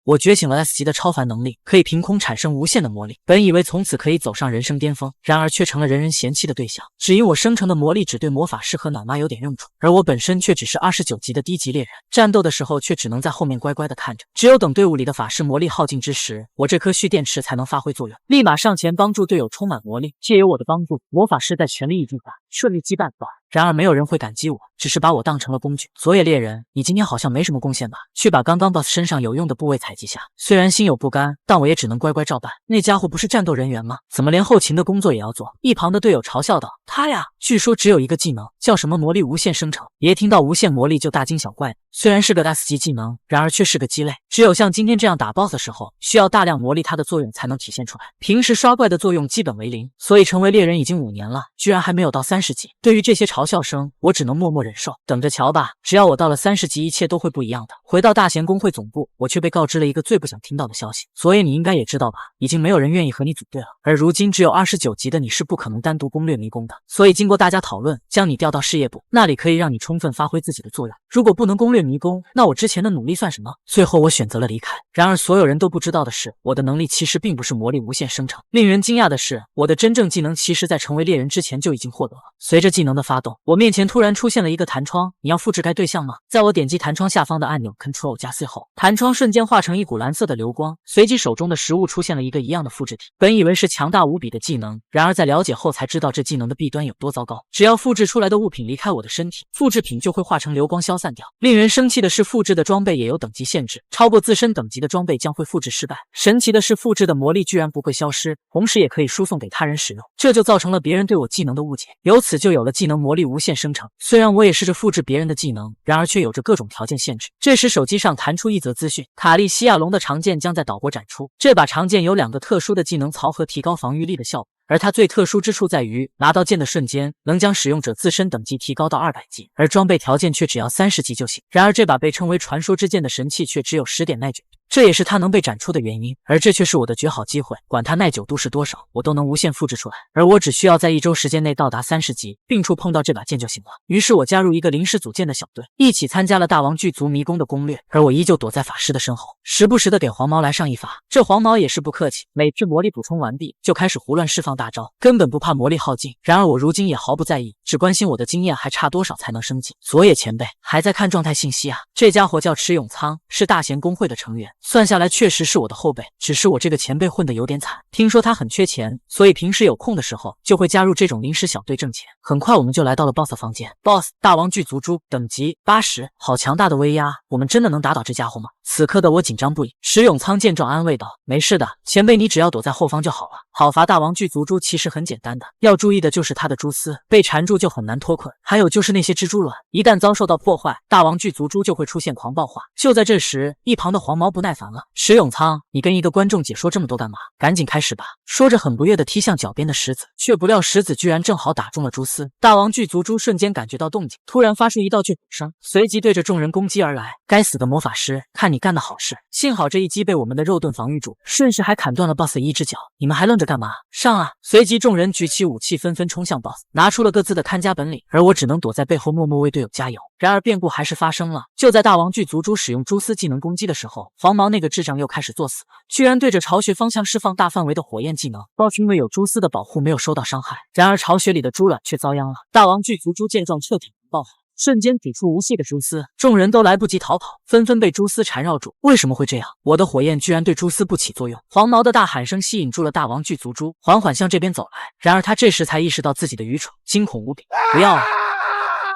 我觉醒了 S 级的超凡能力，可以凭空产生无限的魔力。本以为从此可以走上人生巅峰，然而却成了人人嫌弃的对象，只因我生成的魔力只对魔法师和暖妈有点用处，而我本身却只是29级的低级猎人，战斗的时候却只能在后面乖乖的看着。只有等队伍里的法师魔力耗尽之时，我这颗蓄电池才能发挥作用，立马上前帮助队友充满魔力。借由我的帮助，魔法师在全力一击下顺利击败 BOSS。然而没有人会感激我，只是把我当成了工具。佐野猎人，你今天好像没什么贡献吧？去把刚刚 BOSS 身上有用的部位采集下。虽然心有不甘，但我也只能乖乖照办。那家伙不是战斗人员吗？怎么连后勤的工作也要做？一旁的队友嘲笑道：“他呀，据说只有一个技能，叫什么魔力无限生成。别听到无限魔力就大惊小怪。虽然是个 S 级技能，然而却是个鸡肋。只有像今天这样打 BOSS 的时候，需要大量魔力，它的作用才能体现出来。平时刷怪的作用基本为零，所以成为猎人已经5年了，居然还没有到30级。对于这些嘲笑声，我只能默默忍受，等着瞧吧。只要我到了30级，一切都会不一样的。”回到大贤公会总部，我却被告知了一个最不想听到的消息。所以你应该也知道吧，已经没有人愿意和你组队了。而如今只有29级的你是不可能单独攻略迷宫的，所以经过大家讨论，将你调到事业部，那里可以让你充分发挥自己的作用。如果不能攻略迷宫，那我之前的努力算什么？最后我选择了离开。然而所有人都不知道的是，我的能力其实并不是魔力无限生成。令人惊讶的是，我的真正技能其实在成为猎人之前就已经获得了。随着技能的发动，我面前突然出现了一个弹窗，你要复制该对象吗？在我点击弹窗下方的按钮 Ctrl 加 C 后，弹窗瞬间化成一股蓝色的流光，随即手中的食物出现了一个一样的复制体。本以为是强大无比的技能，然而在了解后才知道这技能的弊端有多糟糕。只要复制出来的物品离开我的身体，复制品就会化成流光消散掉。令人生气的是，复制的装备也有等级限制，超过自身等级的装备将会复制失败。神奇的是，复制的魔力居然不会消失，同时也可以输送给他人使用，这就造成了别人对我技能的误解，由此就有了技能魔力无限生成。虽然我也试着复制别人的技能，然而却有着各种条件限制。这时手机上弹出一则资讯，卡利西亚龙的长剑将在岛国展出。这把长剑有2个特殊的技能槽和提高防御力的效果，而它最特殊之处在于，拿到剑的瞬间能将使用者自身等级提高到200级，而装备条件却只要30级就行。然而这把被称为传说之剑的神器却只有10点耐久，这也是它能被展出的原因，而这却是我的绝好机会，管它耐久度是多少，我都能无限复制出来，而我只需要在1周时间内到达30级，并触碰到这把剑就行了。于是我加入一个临时组建的小队，一起参加了大王巨族迷宫的攻略，而我依旧躲在法师的身后，时不时的给黄毛来上一发。这黄毛也是不客气，每次魔力补充完毕就开始胡乱释放大招，根本不怕魔力耗尽。然而我如今也毫不在意，只关心我的经验还差多少才能升级。佐野前辈还在看状态信息啊？这家伙叫池永仓，是大贤公会的成员，算下来确实是我的后辈，只是我这个前辈混得有点惨。听说他很缺钱，所以平时有空的时候就会加入这种临时小队挣钱。很快我们就来到了 BOSS 房间。BOSS 大王巨族猪，等级80，好强大的威压，我们真的能打倒这家伙吗？此刻的我紧张不已。石永仓见状安慰道：“没事的，前辈你只要躲在后方就好了。讨伐大王巨族猪其实很简单的，要注意的就是它的蛛丝，被缠住就很难脱困。还有就是那些蜘蛛卵，一旦遭受到破坏，大王巨族猪就会出现狂暴化。”就在这时，一旁的黄毛不耐烦了：“石永仓，你跟一个观众解说这么多干嘛？赶紧开始吧！”说着很不悦地踢向脚边的石子，却不料石子居然正好打中了蛛丝。大王巨族猪瞬间感觉到动静，突然发出一道巨吼声，随即对着众人攻击而来。该死的魔法师，看你干的好事！幸好这一击被我们的肉盾防御住，顺势还砍断了 BOSS 一只脚。你们还愣着干嘛？上啊！随即众人举起武器，纷纷冲向 BOSS， 拿出了各自的看家本领，而我只能躲在背后默默为队友加油。然而变故还是发生了，就在大王巨族猪使用蛛丝技能攻击的时候，黄毛那个智障又开始作死了，居然对着巢穴方向释放大范围的火焰技能。BOSS 因为有蛛丝的保护没有受到伤害，然而巢穴里的猪卵却遭殃了。大王巨族猪见状彻底爆发，瞬间吐出无数个蛛丝，众人都来不及逃跑，纷纷被蛛丝缠绕住。为什么会这样？我的火焰居然对蛛丝不起作用。黄毛的大喊声吸引住了大王巨族猪，缓缓向这边走来。然而他这时才意识到自己的愚蠢，惊恐无比。不要啊！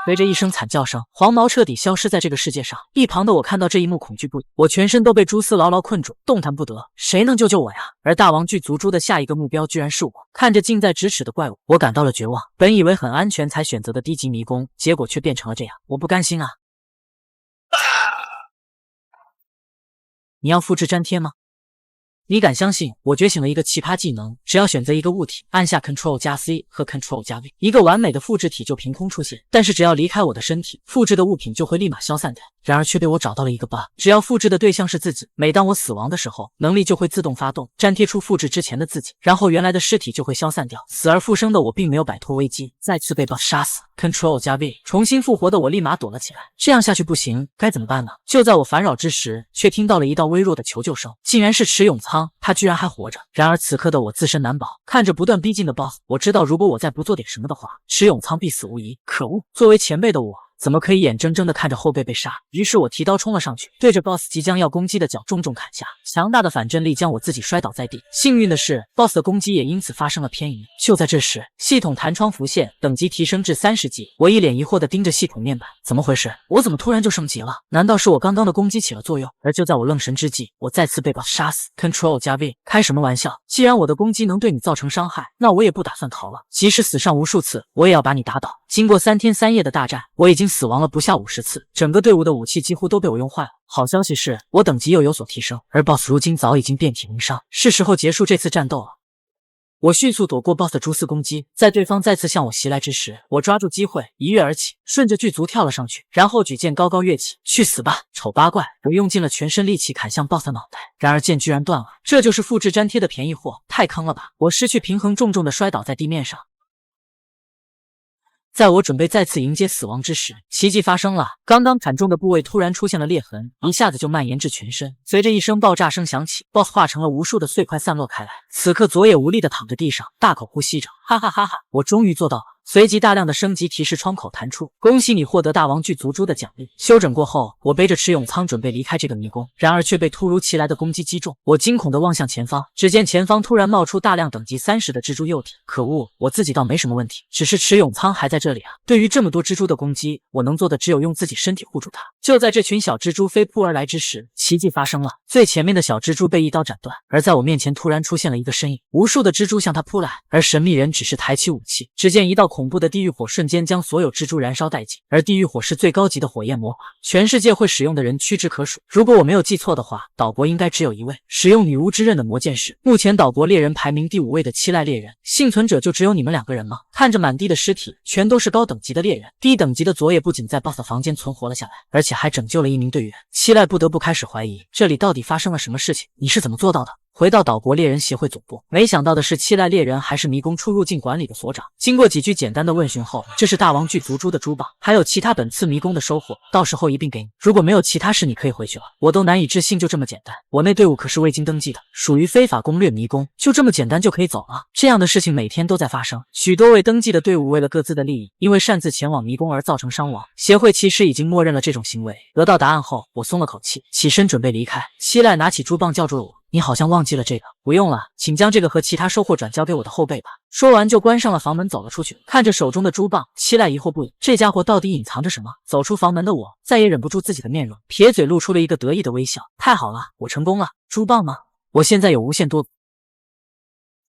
随着一声惨叫声，黄毛彻底消失在这个世界上。一旁的我看到这一幕，恐惧不已，我全身都被蛛丝牢牢困住，动弹不得。谁能救救我呀？而大王巨族猪的下一个目标居然是我。看着近在咫尺的怪物，我感到了绝望。本以为很安全才选择的低级迷宫，结果却变成了这样，我不甘心啊！你要复制粘贴吗？你敢相信我觉醒了一个奇葩技能？只要选择一个物体，按下 Ctrl 加 C 和 Ctrl 加 V， 一个完美的复制体就凭空出现。但是只要离开我的身体，复制的物品就会立马消散掉。然而却被我找到了一个 bug， 只要复制的对象是自己，每当我死亡的时候，能力就会自动发动，粘贴出复制之前的自己，然后原来的尸体就会消散掉。死而复生的我并没有摆脱危机，再次被 boss 杀死。Ctrl 加 V， 重新复活的我立马躲了起来。这样下去不行，该怎么办呢？就在我烦扰之时，却听到了一道微弱的求救声，竟然是池永仓，他居然还活着。然而此刻的我自身难保，看着不断逼近的 boss， 我知道如果我再不做点什么的话，池永仓必死无疑。可恶，作为前辈的我怎么可以眼睁睁地看着后辈被杀？于是我提刀冲了上去，对着 boss 即将要攻击的脚重重砍下，强大的反震力将我自己摔倒在地。幸运的是 boss 的攻击也因此发生了偏移。就在这时，系统弹窗浮现，等级提升至30级。我一脸疑惑地盯着系统面板，怎么回事？我怎么突然就升级了？难道是我刚刚的攻击起了作用？而就在我愣神之际，我再次被 boss 杀死。Ctrl 加 V， 开什么玩笑？既然我的攻击能对你造成伤害，那我也不打算逃了，即使死上无数次，我也要把你打倒。经过3天3夜的大战，我已经死亡了不下50次，整个队伍的武器几乎都被我用坏了。好消息是，我等级又有所提升，而 boss 如今早已经遍体鳞伤，是时候结束这次战斗了。我迅速躲过 boss 的蛛丝攻击，在对方再次向我袭来之时，我抓住机会一跃而起，顺着巨足跳了上去，然后举剑高高跃起。去死吧，丑八怪！我用尽了全身力气砍向 boss 的脑袋，然而剑居然断了。这就是复制粘贴的便宜货，太坑了吧！我失去平衡，重重的摔倒在地面上。在我准备再次迎接死亡之时，奇迹发生了。刚刚砍中的部位突然出现了裂痕，一下子就蔓延至全身。随着一声爆炸声响起 ，boss 化成了无数的碎块散落开来。此刻左野无力地躺在地上，大口呼吸着，哈哈哈哈！我终于做到了。随即大量的升级提示窗口弹出，恭喜你获得大王巨足蛛的奖励。休整过后，我背着池永仓准备离开这个迷宫，然而却被突如其来的攻击击中。我惊恐地望向前方，只见前方突然冒出大量等级30的蜘蛛幼体。可恶，我自己倒没什么问题，只是池永仓还在这里啊！对于这么多蜘蛛的攻击，我能做的只有用自己身体护住它。就在这群小蜘蛛飞扑而来之时，奇迹发生了，最前面的小蜘蛛被一刀斩断，而在我面前突然出现了一个身影，无数的蜘蛛向他扑来，而神秘人只是抬起武器，只见一道恐怖的地狱火瞬间将所有蜘蛛燃烧殆尽，而地狱火是最高级的火焰魔法，全世界会使用的人屈指可数。如果我没有记错的话，岛国应该只有一位使用女巫之刃的魔剑士。目前岛国猎人排名第5位的七濑猎人，幸存者就只有你们2个人吗？看着满地的尸体，全都是高等级的猎人。低等级的佐野不仅在 BOSS 房间存活了下来，而且还拯救了一名队员。七濑不得不开始怀疑，这里到底发生了什么事情？你是怎么做到的？回到岛国猎人协会总部，没想到的是七濑猎人还是迷宫出入境管理的所长。经过几句简单的问询后，这是大王巨足蛛的蛛棒，还有其他本次迷宫的收获，到时候一并给你。如果没有其他事，你可以回去了。我都难以置信，就这么简单。我那队伍可是未经登记的，属于非法攻略迷宫，就这么简单就可以走了？这样的事情每天都在发生，许多未登记的队伍为了各自的利益，因为擅自前往迷宫而造成伤亡。协会其实已经默认了这种行为。得到答案后，我松了口气，起身准备离开。七濑拿起蛛棒叫住了我。你好像忘记了这个，不用了，请将这个和其他收获转交给我的后辈吧。说完就关上了房门，走了出去。看着手中的蛛棒，七濑疑惑不已，这家伙到底隐藏着什么？走出房门的我再也忍不住自己的面容，撇嘴露出了一个得意的微笑。太好了，我成功了！蛛棒吗？我现在有无限多。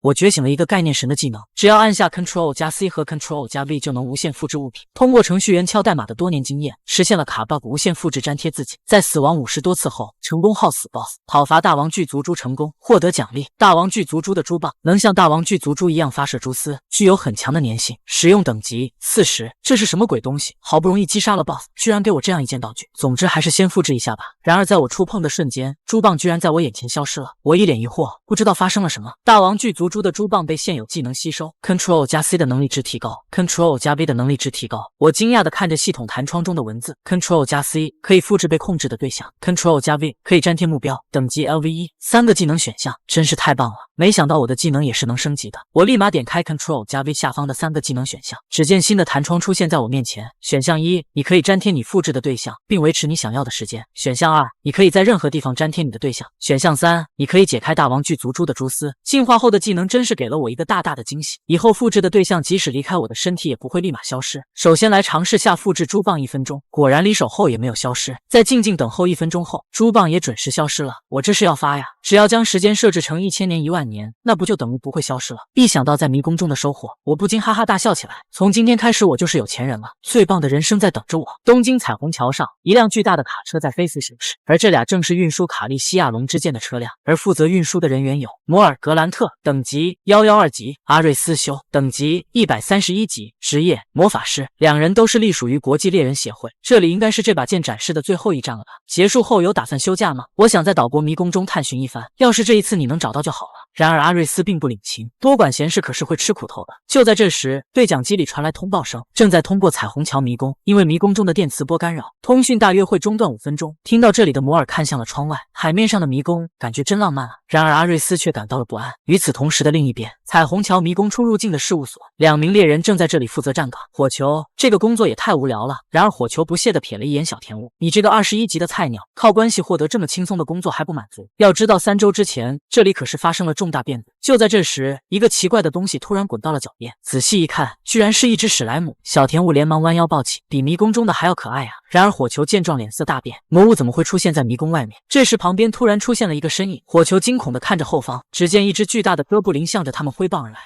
我觉醒了一个概念神的技能，只要按下 Ctrl 加 C 和 Ctrl 加 V 就能无限复制物品。通过程序员敲代码的多年经验，实现了卡 bug 无限复制粘贴自己。在死亡50多次后，成功耗死 BOSS， 讨伐大王巨足蛛成功，获得奖励。大王巨足蛛的蛛棒能像大王巨足蛛一样发射蛛丝，具有很强的粘性，使用等级40。这是什么鬼东西？好不容易击杀了 BOSS， 居然给我这样一件道具。总之还是先复制一下吧。然而在我触碰的瞬间，蛛棒居然在我眼前消失了。我一脸疑惑，不知道发生了什么。大王巨足蛛的蛛棒被现有技能吸收 ，Ctrl 加 C 的能力值提高 ，Ctrl 加 V 的能力值提高。我惊讶地看着系统弹窗中的文字 ，Ctrl 加 C 可以复制被控制的对象 ，Ctrl 加 V 可以粘贴目标，等级 LV1，3个技能选项，真是太棒了！没想到我的技能也是能升级的。我立马点开 Ctrl 加 V 下方的3个技能选项，只见新的弹窗出现在我面前。选项1，你可以粘贴你复制的对象，并维持你想要的时间。选项2，你可以在任何地方粘贴你的对象。选项3，你可以解开大王巨足蛛的蛛丝。进化后的技能能真是给了我一个大大的惊喜，以后复制的对象即使离开我的身体也不会立马消失。首先来尝试下复制猪棒1分钟，果然离手后也没有消失。再静静等候1分钟后，猪棒也准时消失了。我这是要发呀！只要将时间设置成1000年、10000年，那不就等于不会消失了？一想到在迷宫中的收获，我不禁哈哈大笑起来。从今天开始，我就是有钱人了，最棒的人生在等着我。东京彩虹桥上，一辆巨大的卡车在飞速行驶，而这俩正是运输卡利西亚龙之剑的车辆。而负责运输的人员有摩尔格兰特，等级112级；阿瑞斯修，等级131级，职业魔法师。两人都是隶属于国际猎人协会。这里应该是这把剑展示的最后一站了吧？结束后有打算休假吗？我想在岛国迷宫中探寻一番，要是这一次你能找到就好了。然而阿瑞斯并不领情，多管闲事可是会吃苦头的。就在这时，对讲机里传来通报声，正在通过彩虹桥迷宫，因为迷宫中的电磁波干扰，通讯大约会中断5分钟。听到这里的摩尔看向了窗外，海面上的迷宫感觉真浪漫啊。然而阿瑞斯却感到了不安。与此同时的另一边，彩虹桥迷宫出入境的事务所，2名猎人正在这里负责站岗。火球，这个工作也太无聊了。然而火球不屑地瞥了一眼小田屋，你这个21级的菜鸟，靠关系获得这么轻松的工作还不满足？要知道3周之前，这里可是发生了重大变故。就在这时，一个奇怪的东西突然滚到了脚边，仔细一看，居然是一只史莱姆。小田屋连忙弯腰抱起，比迷宫中的还要可爱啊！然而火球见状脸色大变，魔物怎么会出现在迷宫外面？这时旁边突然出现了一个身影，火球惊恐地看着后方，只见一只巨大的哥布林向着他们挥棒而来。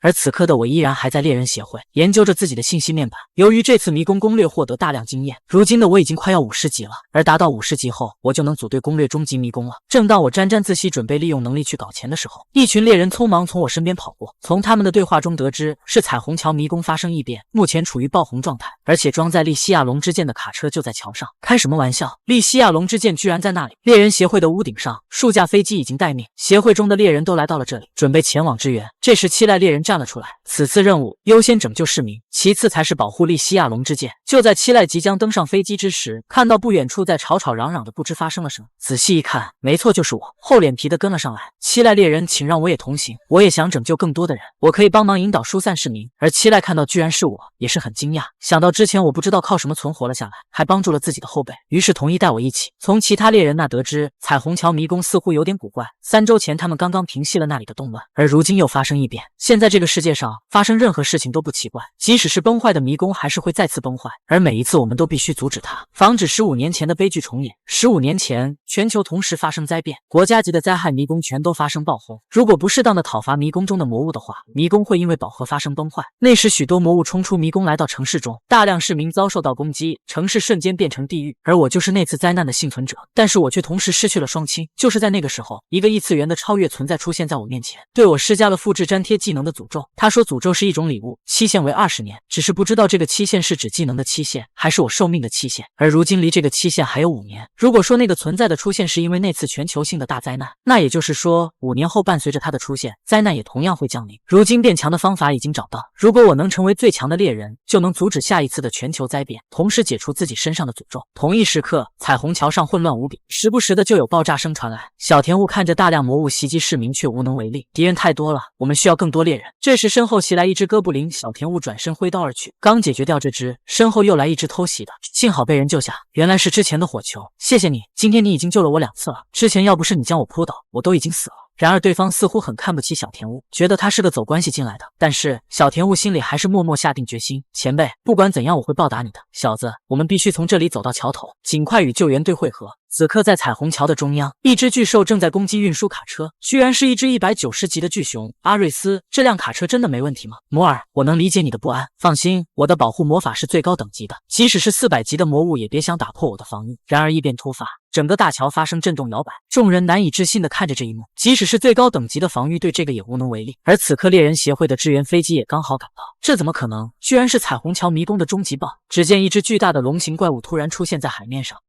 而此刻的我依然还在猎人协会研究着自己的信息面板。由于这次迷宫攻略获得大量经验，如今的我已经快要50级了，而达到50级后，我就能组队攻略终极迷宫了。正当我沾沾自喜准备利用能力去搞钱的时候，一群猎人匆忙从我身边跑过。从他们的对话中得知，是彩虹桥迷宫发生异变，目前处于爆红状态，而且装载利西亚龙之剑的卡车就在桥上。开什么玩笑，利西亚龙之剑居然在那里！猎人协会的屋顶上，数架飞机已经待命，协会中的猎人都来到了这里，准备前往支援。这时七濑猎人站了出来，此次任务优先拯救市民，其次才是保护利西亚龙之剑。就在七濑即将登上飞机之时，看到不远处在吵吵嚷嚷的，不知发生了什么。仔细一看，没错，就是我，厚脸皮的跟了上来。七濑猎人，请让我也同行，我也想拯救更多的人，我可以帮忙引导疏散市民。而七濑看到居然是我，也是很惊讶，想到之前我不知道靠什么存活了下来，还帮助了自己的后辈，于是同意带我一起。从其他猎人那得知，彩虹桥迷宫似乎有点古怪，3周前他们刚刚平息了那里的动乱，而如今又发生异变。现在这个世界上发生任何事情都不奇怪，即使是崩坏的迷宫还是会再次崩坏，而每一次我们都必须阻止它，防止15年前的悲剧重演。15年前，全球同时发生灾变，国家级的灾害迷宫全都发生爆轰。如果不适当的讨伐迷宫中的魔物的话，迷宫会因为饱和发生崩坏。那时许多魔物冲出迷宫来到城市中，大量市民遭受到攻击，城市瞬间变成地狱。而我就是那次灾难的幸存者，但是我却同时失去了双亲。就是在那个时候，一个异次元的超越存在出现在我面前，对我施加了复制粘贴技能的诅咒。他说诅咒是一种礼物，期限为20年，只是不知道这个期限是指技能的期限，还是我寿命的期限。而如今离这个期限还有5年。如果说那个存在的出现是因为那次全球性的大灾难，那也就是说5年后伴随着它的出现，灾难也同样会降临。如今变强的方法已经找到，如果我能成为最强的猎人，就能阻止下一次的全球灾变，同时解除自己身上的诅咒。同一时刻，彩虹桥上混乱无比，时不时的就有爆炸声传来。小田雾看着大量魔物袭击市民，却无能为力。敌人太多了，我们需要更多猎人。这时身后袭来一只哥布林，小田雾转身挥刀而去，刚解决掉这只，身后又来一只偷袭的，幸好被人救下。原来是之前的火球，谢谢你，今天你已经救了我2次了，之前要不是你将我扑倒，我都已经死了。然而对方似乎很看不起小田雾，觉得他是个走关系进来的。但是小田雾心里还是默默下定决心，前辈，不管怎样我会报答你的。小子，我们必须从这里走到桥头，尽快与救援队会合。此刻在彩虹桥的中央，一只巨兽正在攻击运输卡车，居然是一只190级的巨熊。阿瑞斯，这辆卡车真的没问题吗？摩尔，我能理解你的不安，放心，我的保护魔法是最高等级的，即使是400级的魔物也别想打破我的防御。然而异变突发，整个大桥发生震动摇摆，众人难以置信地看着这一幕，即使是最高等级的防御对这个也无能为力。而此刻猎人协会的支援飞机也刚好赶到，这怎么可能？居然是彩虹桥迷宫的终极 BOSS！ 只见一只巨大的龙形怪物突然出现在海面上。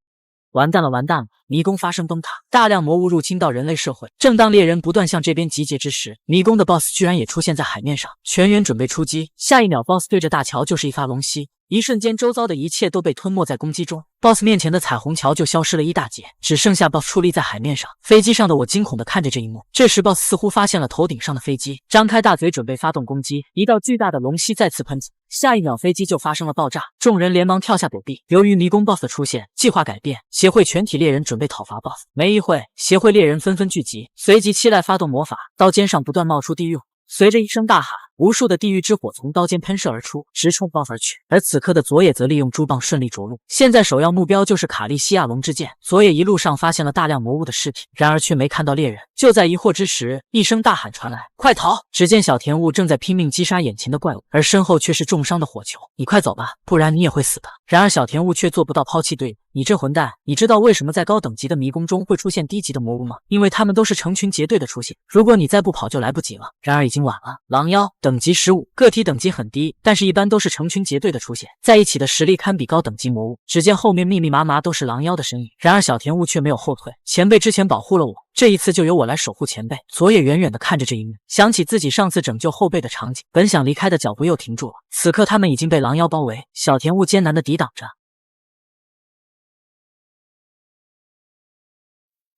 完蛋了，完蛋了！迷宫发生崩塌，大量魔物入侵到人类社会。正当猎人不断向这边集结之时，迷宫的 BOSS 居然也出现在海面上，全员准备出击。下一秒 BOSS 对着大桥就是一发龙息。一瞬间周遭的一切都被吞没在攻击中。BOSS 面前的彩虹桥就消失了一大截，只剩下 BOSS 矗立在海面上。飞机上的我惊恐地看着这一幕。这时 BOSS 似乎发现了头顶上的飞机，张开大嘴准备发动攻击。一道巨大的龙息再次喷出，下一秒飞机就发生了爆炸，众人连忙跳下躲避。由于迷宫 BOSS 的出现，计划改变，协会全体猎人准备讨伐 BOSS。没一会，协会猎人纷纷聚集，随即期待发动魔法，刀尖上不断冒出地狱火。随着一声大喊，无数的地狱之火从刀尖喷射而出，直冲 BOSS 而去。而此刻的佐野则利用猪棒顺利着陆，现在首要目标就是卡利西亚龙之剑。佐野一路上发现了大量魔物的尸体，然而却没看到猎人。就在疑惑之时，一声大喊传来：“快逃！”只见小田雾正在拼命击杀眼前的怪物，而身后却是重伤的火球。“你快走吧，不然你也会死的。”然而小田雾却做不到抛弃队友。“你这混蛋，你知道为什么在高等级的迷宫中会出现低级的魔物吗？因为他们都是成群结队的出现，如果你再不跑就来不及了。然而已经晚了。狼妖等级15，个体等级很低，但是一般都是成群结队的出现，在一起的实力堪比高等级魔物。只见后面密密麻麻都是狼妖的身影，然而小田雾却没有后退。前辈之前保护了我，这一次就由我来守护前辈。佐野远远地看着这一幕，想起自己上次拯救后辈的场景，本想离开的脚步又停住了。此刻他们已经被狼妖包围，小田雾艰难地抵挡着。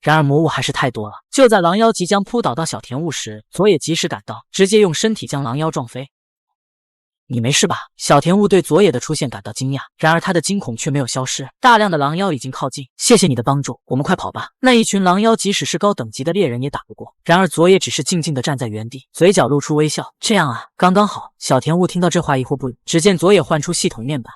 然而魔物还是太多了，就在狼妖即将扑倒到小田雾时，佐野及时赶到，直接用身体将狼妖撞飞。“你没事吧？”小田雾对佐野的出现感到惊讶，然而他的惊恐却没有消失。大量的狼妖已经靠近，谢谢你的帮助，我们快跑吧。那一群狼妖即使是高等级的猎人也打不过，然而佐野只是静静地站在原地，嘴角露出微笑。这样啊，刚刚好。小田雾听到这话疑惑不已，只见佐野换出系统面板。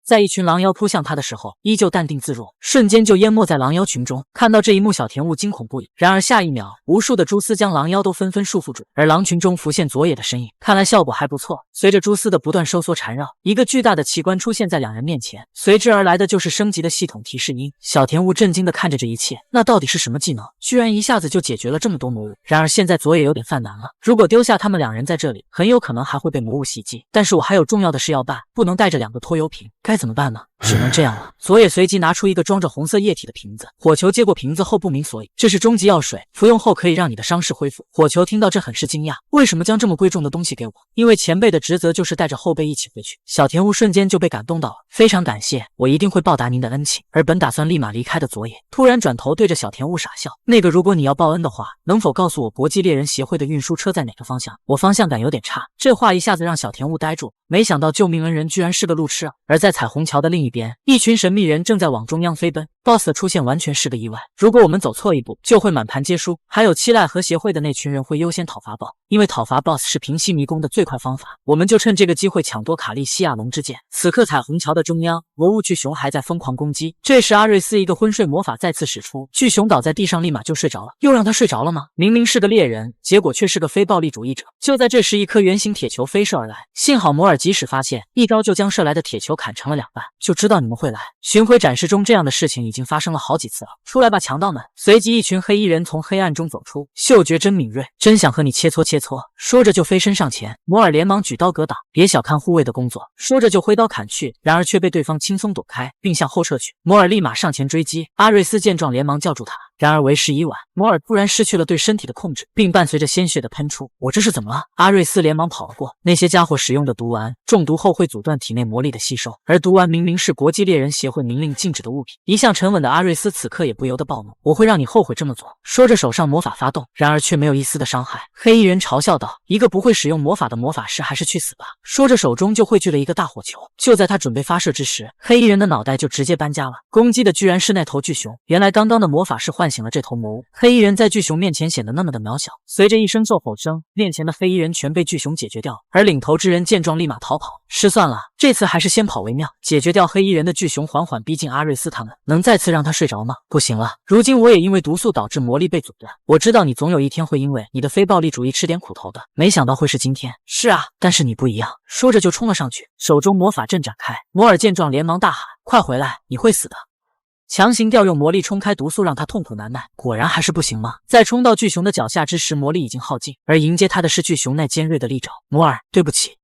在一群狼妖扑向他的时候，依旧淡定自若，瞬间就淹没在狼妖群中。看到这一幕，小田雾惊恐不已。然而下一秒，无数的蛛丝将狼妖都纷纷束缚住，而狼群中浮现佐野的身影，看来效果还不错。随着蛛丝的不断收缩缠绕，一个巨大的奇观出现在两人面前，随之而来的就是升级的系统提示音。小田雾震惊地看着这一切，那到底是什么技能？居然一下子就解决了这么多魔物。然而现在佐野有点犯难了，如果丢下他们两人在这里，很有可能还会被魔物袭击。但是我还有重要的事要办，不能带着2个拖油瓶，该怎么办呢？只能这样了。佐野随即拿出一个装着红色液体的瓶子，火球接过瓶子后不明所以，这是终极药水，服用后可以让你的伤势恢复。火球听到这很是惊讶，为什么将这么贵重的东西给我？因为前辈的职责就是带着后辈一起回去。小田雾瞬间就被感动到了，非常感谢，我一定会报答您的恩情。而本打算立马离开的佐野，突然转头对着小田雾傻笑，那个如果你要报恩的话，能否告诉我国际猎人协会的运输车在哪个方向？我方向感有点差。这话一下子让小田雾呆住，没想到救命恩人居然是个路痴啊！而在彩虹桥的另一边，一群神秘人正在往中央飞奔。BOSS 的出现完全是个意外，如果我们走错一步，就会满盘皆输。还有七濑和协会的那群人会优先讨伐 BOSS， 因为讨伐 BOSS 是平息迷宫的最快方法。我们就趁这个机会抢夺卡利西亚龙之剑。此刻彩虹桥的中央，魔物巨熊还在疯狂攻击。这时阿瑞斯一个昏睡魔法再次使出，巨熊倒在地上立马就睡着了。又让他睡着了吗？明明是个猎人，结果却是个非暴力主义者。就在这时，一颗圆形铁球飞射而来，幸好摩尔及时发现，一刀就将射来的铁球砍成了2半。就知道你们会来。巡回展示中这样的事情已经发生了好几次了。出来吧，强盗们！随即一群黑衣人从黑暗中走出，嗅觉真敏锐，真想和你切磋切磋。说着就飞身上前，摩尔连忙举刀格挡，别小看护卫的工作。说着就挥刀砍去，然而却被对方轻松躲开，并向后撤去。摩尔立马上前追击，阿瑞斯见状连忙叫住他。然而为时已晚，摩尔突然失去了对身体的控制，并伴随着鲜血的喷出。我这是怎么了？阿瑞斯连忙跑了过。那些家伙使用的毒丸，中毒后会阻断体内魔力的吸收，而毒丸明明是国际猎人协会明令禁止的物品。一向沉稳的阿瑞斯此刻也不由得暴怒，我会让你后悔这么做。说着手上魔法发动，然而却没有一丝的伤害。黑衣人嘲笑道，一个不会使用魔法的魔法师还是去死吧。说着手中就汇聚了一个大火球。就在他准备发射之时，黑衣人的脑袋就直接搬家了，攻击的居然是那头巨熊。原来刚刚的魔法是唤醒了这头魔物，黑衣人在巨熊面前显得那么的渺小。随着一声咒吼声，面前的黑衣人全被巨熊解决掉，而领头之人见状立马逃跑。失算了，这次还是先跑为妙。解决掉黑衣人的巨熊缓缓逼近阿瑞斯他们，能再次让他睡着吗？不行了，如今我也因为毒素导致魔力被阻断。我知道你总有一天会因为你的非暴力主义吃点苦头的，没想到会是今天。是啊，但是你不一样。说着就冲了上去，手中魔法阵展开。摩尔见状连忙大喊，快回来，你会死的。强行调用魔力冲开毒素，让他痛苦难耐，果然还是不行吗？在冲到巨熊的脚下之时，魔力已经耗尽，而迎接他的是巨熊那尖锐的利爪。摩尔，对不起。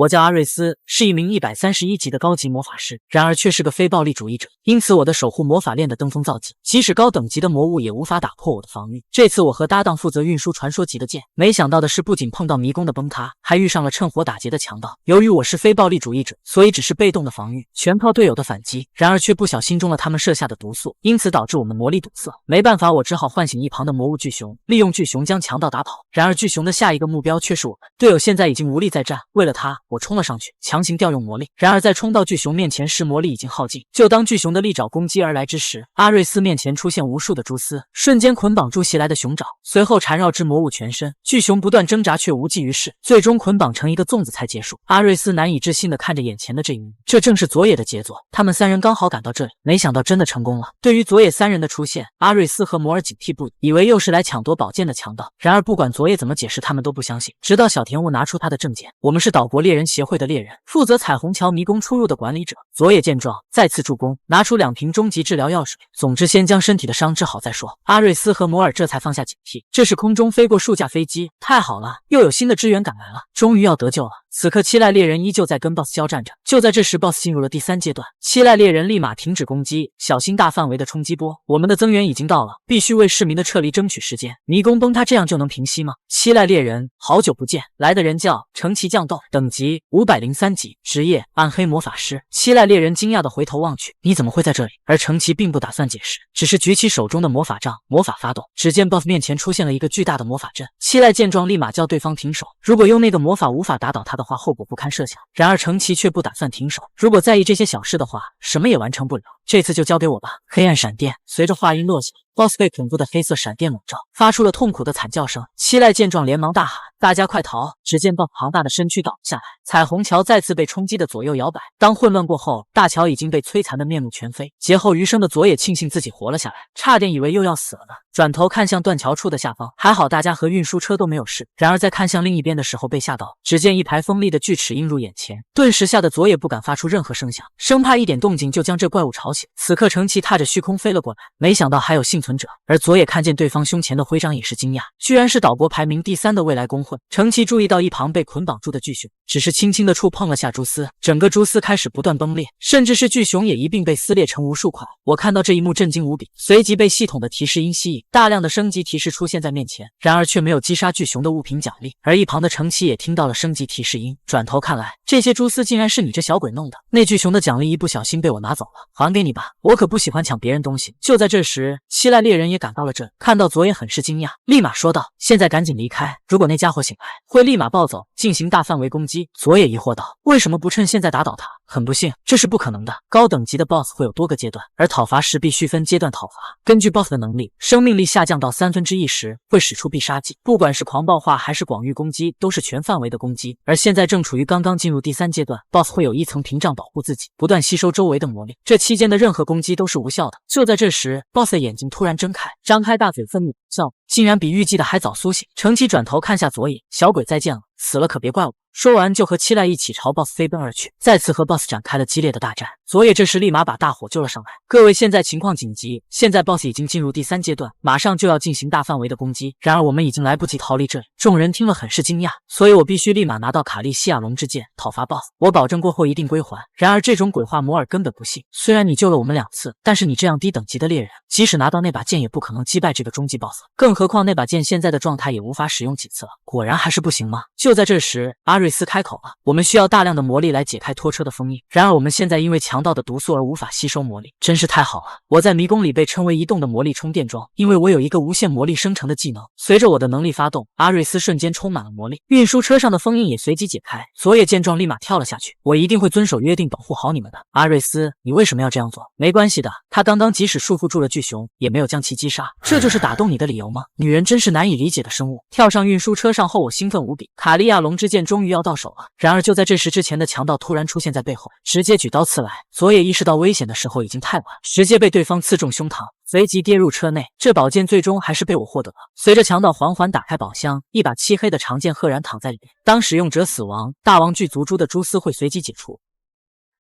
我叫阿瑞斯，是一名131级的高级魔法师，然而却是个非暴力主义者，因此我的守护魔法链的登峰造极，即使高等级的魔物也无法打破我的防御。这次我和搭档负责运输传说级的剑，没想到的是，不仅碰到迷宫的崩塌，还遇上了趁火打劫的强盗。由于我是非暴力主义者，所以只是被动的防御，全靠队友的反击。然而却不小心中了他们设下的毒素，因此导致我们魔力堵塞。没办法，我只好唤醒一旁的魔物巨熊，利用巨熊将强盗打跑。然而巨熊的下一个目标却是我们，队友现在已经无力再战。为了他，我冲了上去，强行调用魔力。然而在冲到巨熊面前时，魔力已经耗尽。就当巨熊的利爪攻击而来之时，阿瑞斯面前出现无数的蛛丝，瞬间捆绑住袭来的熊爪，随后缠绕至魔物全身。巨熊不断挣扎却无济于事，最终捆绑成一个粽子才结束。阿瑞斯难以置信地看着眼前的这一幕，这正是佐野的杰作。他们3人刚好赶到这里，没想到真的成功了。对于佐野3人的出现，阿瑞斯和摩尔警惕不已，以为又是来抢夺宝剑的强盗。然而不管佐野怎么解释，他们都不相信。直到小田屋拿出他的证件，我们是岛国猎人协会的猎人，负责彩虹桥迷宫出入的管理者。佐野见状，再次助攻，拿出2瓶终极治疗药水。总之，先将身体的伤治好再说。阿瑞斯和摩尔这才放下警惕。这时空中飞过数架飞机，太好了，又有新的支援赶来了，终于要得救了。此刻七濑猎人依旧在跟 BOSS 交战着。就在这时 ，BOSS 进入了第3阶段，七濑猎人立马停止攻击，小心大范围的冲击波。我们的增援已经到了，必须为市民的撤离争取时间。迷宫崩塌这样就能平息吗？七濑猎人，好久不见。来的人叫成崎降斗，等级503级，职业暗黑魔法师。七濑猎人惊讶地回头望去，你怎么会在这里？而成崎并不打算解释，只是举起手中的魔法杖，魔法发动。只见 BOSS 面前出现了一个巨大的魔法阵。七濑见状，立马叫对方停手。如果用那个魔法无法打倒他的话，后果不堪设想。然而成崎却不打算停手，如果在意这些小事的话，什么也完成不了。这次就交给我吧。黑暗闪电随着话音落下，BOSS 被恐怖的黑色闪电笼罩，发出了痛苦的惨叫声。七濑见状，连忙大喊：“大家快逃！”只见 BOSS 庞大的身躯倒下来，彩虹桥再次被冲击的左右摇摆。当混乱过后，大桥已经被摧残的面目全非。劫后余生的佐野庆幸自己活了下来，差点以为又要死了呢。转头看向断桥处的下方，还好大家和运输车都没有事。然而在看向另一边的时候被吓到，只见一排锋利的锯齿映入眼前，顿时吓得佐野不敢发出任何声响，生怕一点动静就将这怪物吵醒。此刻成崎踏着虚空飞了过来，没想到还有幸存者。而佐野看见对方胸前的徽章也是惊讶，居然是岛国排名第3的未来公混。成崎注意到一旁被捆绑住的巨熊，只是轻轻的触碰了下蛛丝，整个蛛丝开始不断崩裂，甚至是巨熊也一并被撕裂成无数块。我看到这一幕震惊无比，随即被系统的提示音吸引，大量的升级提示出现在面前，然而却没有击杀巨熊的物品奖励。而一旁的成崎也听到了升级提示音，转头看来，这些蛛丝竟然是你这小鬼弄的。那巨熊的奖励一不小心被我拿走了，还给你吧，我可不喜欢抢别人东西。就在这时，七濑猎人也赶到了这里，看到佐野很是惊讶，立马说道：“现在赶紧离开，如果那家伙醒来，会立马暴走，进行大范围攻击。”佐野疑惑道：“为什么不趁现在打倒他？”很不幸，这是不可能的。高等级的 BOSS 会有多个阶段，而讨伐时必须分阶段讨伐。根据 BOSS 的能力，生命力下降到1/3时，会使出必杀技，不管是狂暴化还是广域攻击，都是全范围的攻击。而现在正处于刚刚进入第3阶段 ，BOSS 会有一层屏障保护自己，不断吸收周围的魔力，这期间的任何攻击都是无效的。就在这时 ，BOSS 的眼睛突然睁开，张开大嘴，愤怒笑，竟然比预计的还早苏醒。成崎转头看下佐野，小鬼再见了，死了可别怪我。说完就和七濑一起朝 BOSS 飞奔而去，再次和 BOSS 展开了激烈的大战。佐野这时立马把大伙救了上来，各位现在情况紧急，现在 BOSS 已经进入第3阶段，马上就要进行大范围的攻击，然而我们已经来不及逃离这里。众人听了很是惊讶，所以我必须立马拿到卡利西亚龙之剑讨伐 BOSS， 我保证过后一定归还。然而这种鬼话摩尔根本不信，虽然你救了我们2次，但是你这样低等级的猎人，即使拿到那把剑也不可能击败这个终极 BOSS， 更何况那把剑现在的状态也无法使用几次了。果然还是不行吗？就在这时，阿瑞斯开口了，我们需要大量的魔力来解开拖车的封印，然而我们现在因为强盗的毒素而无法吸收魔力，真是太好了。我在迷宫里被称为移动的魔力充电桩，因为我有一个无限魔力生成的技能，随着我的能力发动，阿瑞斯瞬间充满了魔力，运输车上的封印也随即解开。佐野见状立马跳了下去，我一定会遵守约定，保护好你们的。阿瑞斯，你为什么要这样做？没关系的，他刚刚即使束缚住了巨熊，也没有将其击杀，这就是打动你的理由吗？女人真是难以理解的生物。跳上运输车上后，我兴奋无比，卡利亚龙之剑终于要到手了。然而就在这时，之前的强盗突然出现在背后，直接举刀刺来。佐野意识到危险的时候已经太晚，直接被对方刺中胸膛，随即跌入车内。这宝剑最终还是被我获得了。随着强盗缓缓打开宝箱，一把漆黑的长剑赫然躺在里面。当使用者死亡，大王巨足蛛的蛛丝会随即解除。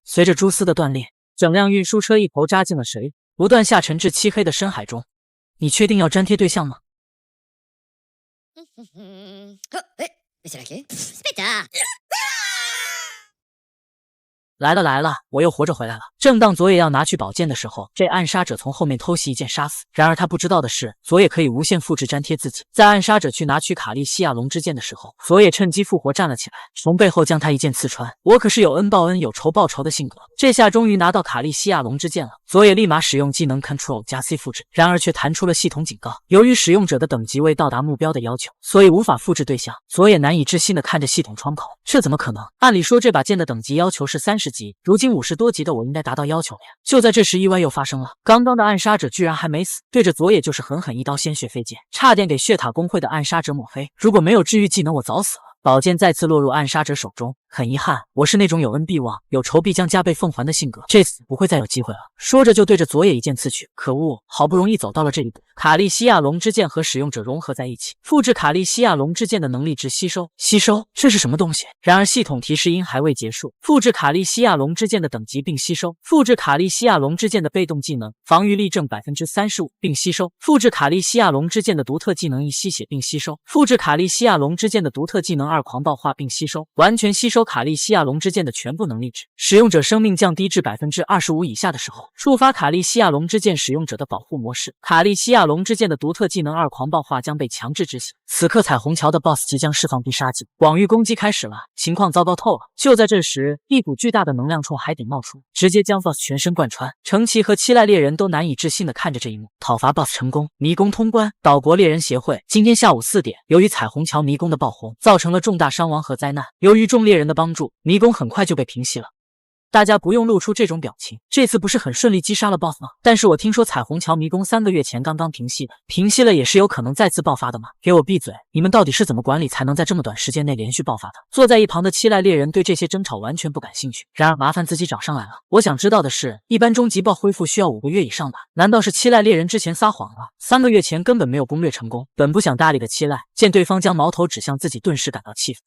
随着蛛丝的断裂，整辆运输车一头扎进了水里，不断下沉至漆黑的深海中。你确定要粘贴对象吗？来了来了，我又活着回来了。正当佐野要拿去宝剑的时候，这暗杀者从后面偷袭一剑杀死。然而他不知道的是，佐野可以无限复制粘贴自己。在暗杀者去拿取卡利西亚龙之剑的时候，佐野趁机复活站了起来，从背后将他一剑刺穿。我可是有恩报恩、有仇报仇的性格，这下终于拿到卡利西亚龙之剑了。佐野立马使用技能 Ctrl 加 C 复制，然而却弹出了系统警告，由于使用者的等级未到达目标的要求，所以无法复制对象。佐野难以置信地看着系统窗口，这怎么可能？按理说这把剑的等级要求是30级，如今50多级的我应该达到要求了呀。就在这时，意外又发生了，刚刚的暗杀者居然还没死，对着佐野就是狠狠一刀，鲜血飞溅，差点给血塔公会的暗杀者抹黑。如果没有治愈技能，我早死了。宝剑再次落入暗杀者手中，很遗憾，我是那种有恩必忘、有仇必将加倍奉还的性格，这次不会再有机会了。说着就对着佐野一剑刺去。可恶，好不容易走到了这一步，卡利西亚龙之剑和使用者融合在一起，复制卡利西亚龙之剑的能力值吸收，这是什么东西？然而系统提示音还未结束，复制卡利西亚龙之剑的等级并吸收，复制卡利西亚龙之剑的被动技能防御力正 35% 并吸收，复制卡利西亚龙之剑的独特技能1吸血并吸收，复制卡利西亚龙之剑的独特技能2狂暴化并吸收，完全吸收卡利西亚龙之剑的全部能力值。使用者生命降低至 25% 以下的时候，触发卡利西亚龙之剑使用者的保护模式，卡利西亚龙之剑的独特技能2狂暴化将被强制执行。此刻彩虹桥的 BOSS 即将释放必杀技，广域攻击开始了，情况糟糕透了。就在这时，一股巨大的能量冲海底冒出，直接将 BOSS 全身贯穿。成奇和七濑猎人都难以置信地看着这一幕。讨伐 BOSS 成功，迷宫通关。岛国猎人协会今天下午4点，由于彩虹桥迷宫的爆红，造成了重大伤亡和灾难。由于众猎人的帮助，迷宫很快就被平息了。大家不用露出这种表情，这次不是很顺利击杀了 BOSS 吗？但是我听说彩虹桥迷宫3个月前刚刚平息的，平息了也是有可能再次爆发的吗？给我闭嘴！你们到底是怎么管理才能在这么短时间内连续爆发的？坐在一旁的七濑猎人对这些争吵完全不感兴趣，然而麻烦自己找上来了。我想知道的是，一般终极爆恢复需要5个月以上吧？难道是七濑猎人之前撒谎了？3个月前根本没有攻略成功。本不想搭理的七濑见对方将矛头指向自己，顿时感到气愤，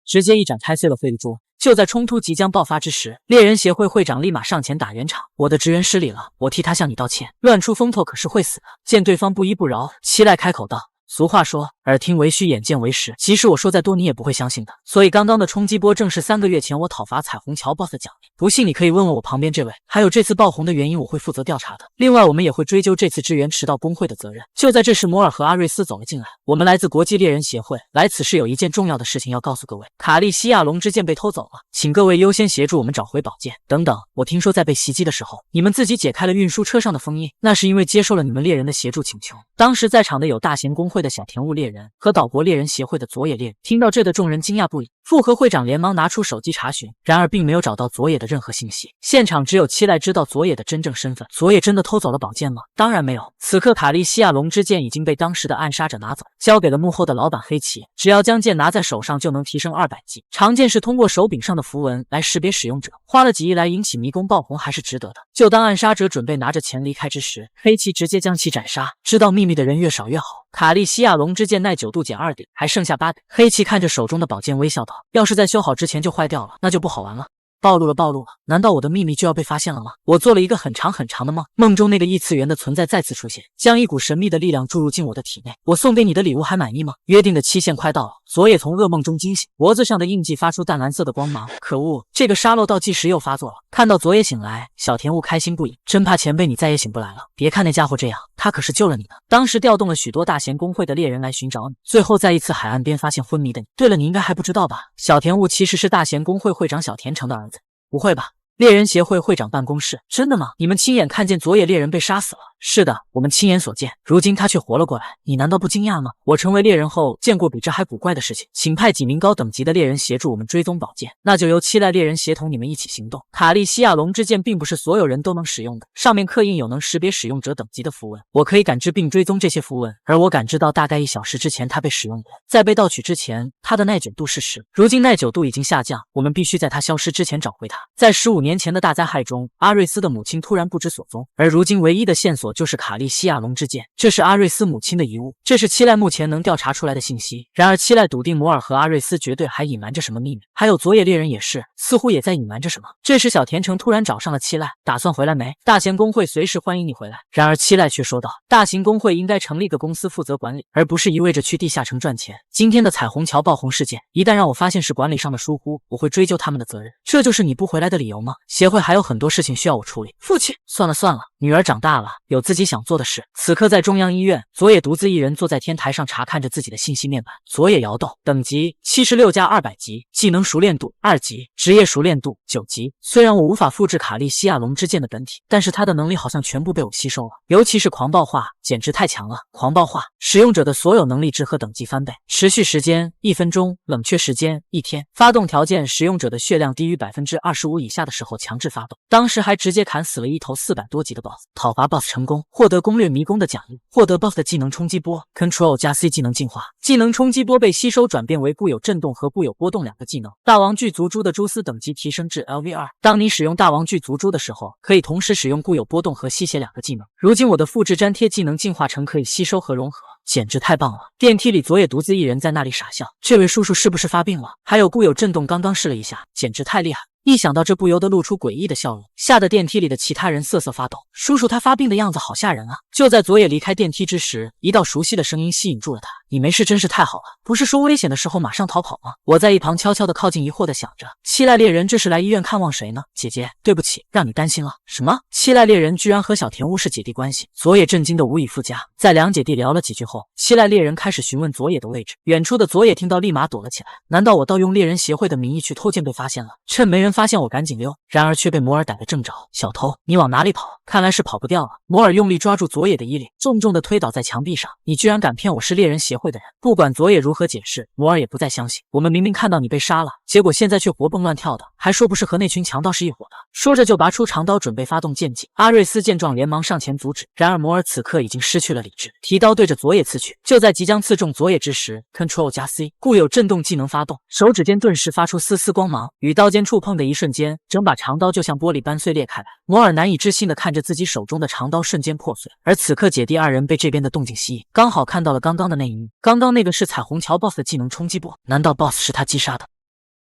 直接一掌拍碎了会议桌。就在冲突即将爆发之时，猎人协会会长立马上前打圆场，我的职员失礼了，我替他向你道歉，乱出风头可是会死的。见对方不依不饶，七濑开口道，俗话说耳听为虚，眼见为实，即使我说再多你也不会相信的。所以刚刚的冲击波正是3个月前我讨伐彩虹桥 BOSS 的奖励，不信你可以问问我旁边这位。还有这次爆红的原因我会负责调查的，另外我们也会追究这次支援迟到工会的责任。就在这时，摩尔和阿瑞斯走了进来，我们来自国际猎人协会，来此事有一件重要的事情要告诉各位，卡利西亚龙之剑被偷走了，请各位优先协助我们找回宝剑。等等，我听说在被袭击的时候，你们自己解开了运输车上的封印，那是因为接受了你们猎人的协助请求。当时在场的有大贤公会的小田务猎人和岛国猎人协会的佐野猎人。听到这的众人惊讶不已，复合会长连忙拿出手机查询，然而并没有找到佐野的任何信息。现场只有七濑知道佐野的真正身份。佐野真的偷走了宝剑吗？当然没有。此刻卡利西亚龙之剑已经被当时的暗杀者拿走，交给了幕后的老板黑崎。只要将剑拿在手上就能提升200级。常见是通过手柄上的符文来识别使用者，花了几亿来引起迷宫爆红还是值得的。就当暗杀者准备拿着钱离开之时，黑崎直接将其斩杀。知道秘密的人越少越好。卡利西亚龙之剑耐久度减2点，还剩下8点。黑崎看着手中的宝剑微笑道，要是在修好之前就坏掉了，那就不好玩了。暴露了！难道我的秘密就要被发现了吗？我做了一个很长的梦，梦中那个异次元的存在再次出现，将一股神秘的力量注入进我的体内。我送给你的礼物还满意吗？约定的期限快到了。佐野从噩梦中惊醒，脖子上的印记发出淡蓝色的光芒。可恶，这个沙漏倒计时又发作了。看到佐野醒来，小田务开心不已，真怕前辈你再也醒不来了。别看那家伙这样，他可是救了你的。当时调动了许多大贤公会的猎人来寻找你，最后在一次海岸边发现昏迷的你。对了，你应该还不知道吧？小田务其实是大贤公会会长小田成的儿子。不会吧？猎人协会会长办公室，真的吗？你们亲眼看见佐野猎人被杀死了？是的，我们亲眼所见。如今他却活了过来，你难道不惊讶吗？我成为猎人后见过比这还古怪的事情，请派几名高等级的猎人协助我们追踪宝剑，那就由七濑猎人协同你们一起行动。卡利西亚龙之剑并不是所有人都能使用的，上面刻印有能识别使用者等级的符文，我可以感知并追踪这些符文，而我感知到大概1小时之前它被使用过，在被盗取之前它的耐久度是10，如今耐久度已经下降，我们必须在它消失之前找回它。在15年前的大灾害中，阿瑞斯的母亲突然不知所踪，而如今唯一的线索锁就是卡利西亚龙之剑，这是阿瑞斯母亲的遗物，这是七濑目前能调查出来的信息。然而七濑笃定摩尔和阿瑞斯绝对还隐瞒着什么秘密，还有佐野猎人也是，似乎也在隐瞒着什么。这时小田城突然找上了七濑，打算回来没？大贤公会随时欢迎你回来。然而七濑却说道，大型公会应该成立个公司负责管理，而不是一味着去地下城赚钱。今天的彩虹桥爆红事件，一旦让我发现是管理上的疏忽，我会追究他们的责任。这就是你不回来的理由吗？协会还有很多事情需要我处理。父亲，算了算了，女儿长大了，有自己想做的事。此刻在中央医院，佐野独自一人坐在天台上查看着自己的信息面板。佐野遥斗，等级76+200级，技能熟练度2级，职业熟练度9级。虽然我无法复制卡利西亚龙之剑的本体，但是它的能力好像全部被我吸收了，尤其是狂暴化，简直太强了。狂暴化，使用者的所有能力值和等级翻倍，持续时间1分钟，冷却时间1天。发动条件：使用者的血量低于25%以下的时候强制发动。当时还直接砍死了一头400多级的 BOSS， 讨伐 BOSS 成功，获得攻略迷宫的奖励，获得 BOSS 的技能冲击波 Ctrl+C 技能进化，技能冲击波被吸收转变为固有震动和固有波动2个技能。大王巨足蛛的蛛丝等级提升至 LV2， 当你使用大王巨足蛛的时候，可以同时使用固有波动和吸血2个技能。如今我的复制粘贴技能进化成可以吸收和融合，简直太棒了！电梯里佐野独自一人在那里傻笑，这位叔叔是不是发病了？还有固有震动，刚刚试了一下，简直太厉害！一想到这，不由得露出诡异的笑容，吓得电梯里的其他人瑟瑟发抖。叔叔他发病的样子好吓人啊！就在佐野离开电梯之时，一道熟悉的声音吸引住了他。你没事真是太好了，不是说危险的时候马上逃跑吗？我在一旁悄悄地靠近，疑惑地想着，七濑猎人这是来医院看望谁呢？姐姐，对不起，让你担心了。什么？七濑猎人居然和小田屋是姐弟关系？佐野震惊得无以复加。在两姐弟聊了几句后，七濑猎人开始询问佐野的位置。远处的佐野听到立马躲了起来。难道我盗用猎人协会的名义去偷剑被发现了？趁没人发现我赶紧溜，然而却被摩尔逮了正着。小偷，你往哪里跑？看来是跑不掉了。摩尔用力抓住佐野的衣领，重重地推倒在墙壁上。你居然敢骗我是猎人协会的人！不管佐野如何解释，摩尔也不再相信。我们明明看到你被杀了，结果现在却活蹦乱跳的，还说不是和那群强盗是一伙的。说着就拔出长刀准备发动剑技。阿瑞斯见状连忙上前阻止，然而摩尔此刻已经失去了理智，提刀对着佐野刺去。就在即将刺中佐野之时 ，Ctrl+C 固有震动技能发动，手指间顿时发出丝丝光芒，与刀尖触碰的一瞬间，整把长刀就像玻璃般碎裂开来。摩尔难以置信地看着自己手中的长刀瞬间破碎，而此刻姐弟二人被这边的动静吸引，刚好看到了刚刚的那一幕。刚刚那个是彩虹桥 BOSS 的技能冲击波，难道 BOSS 是他击杀的？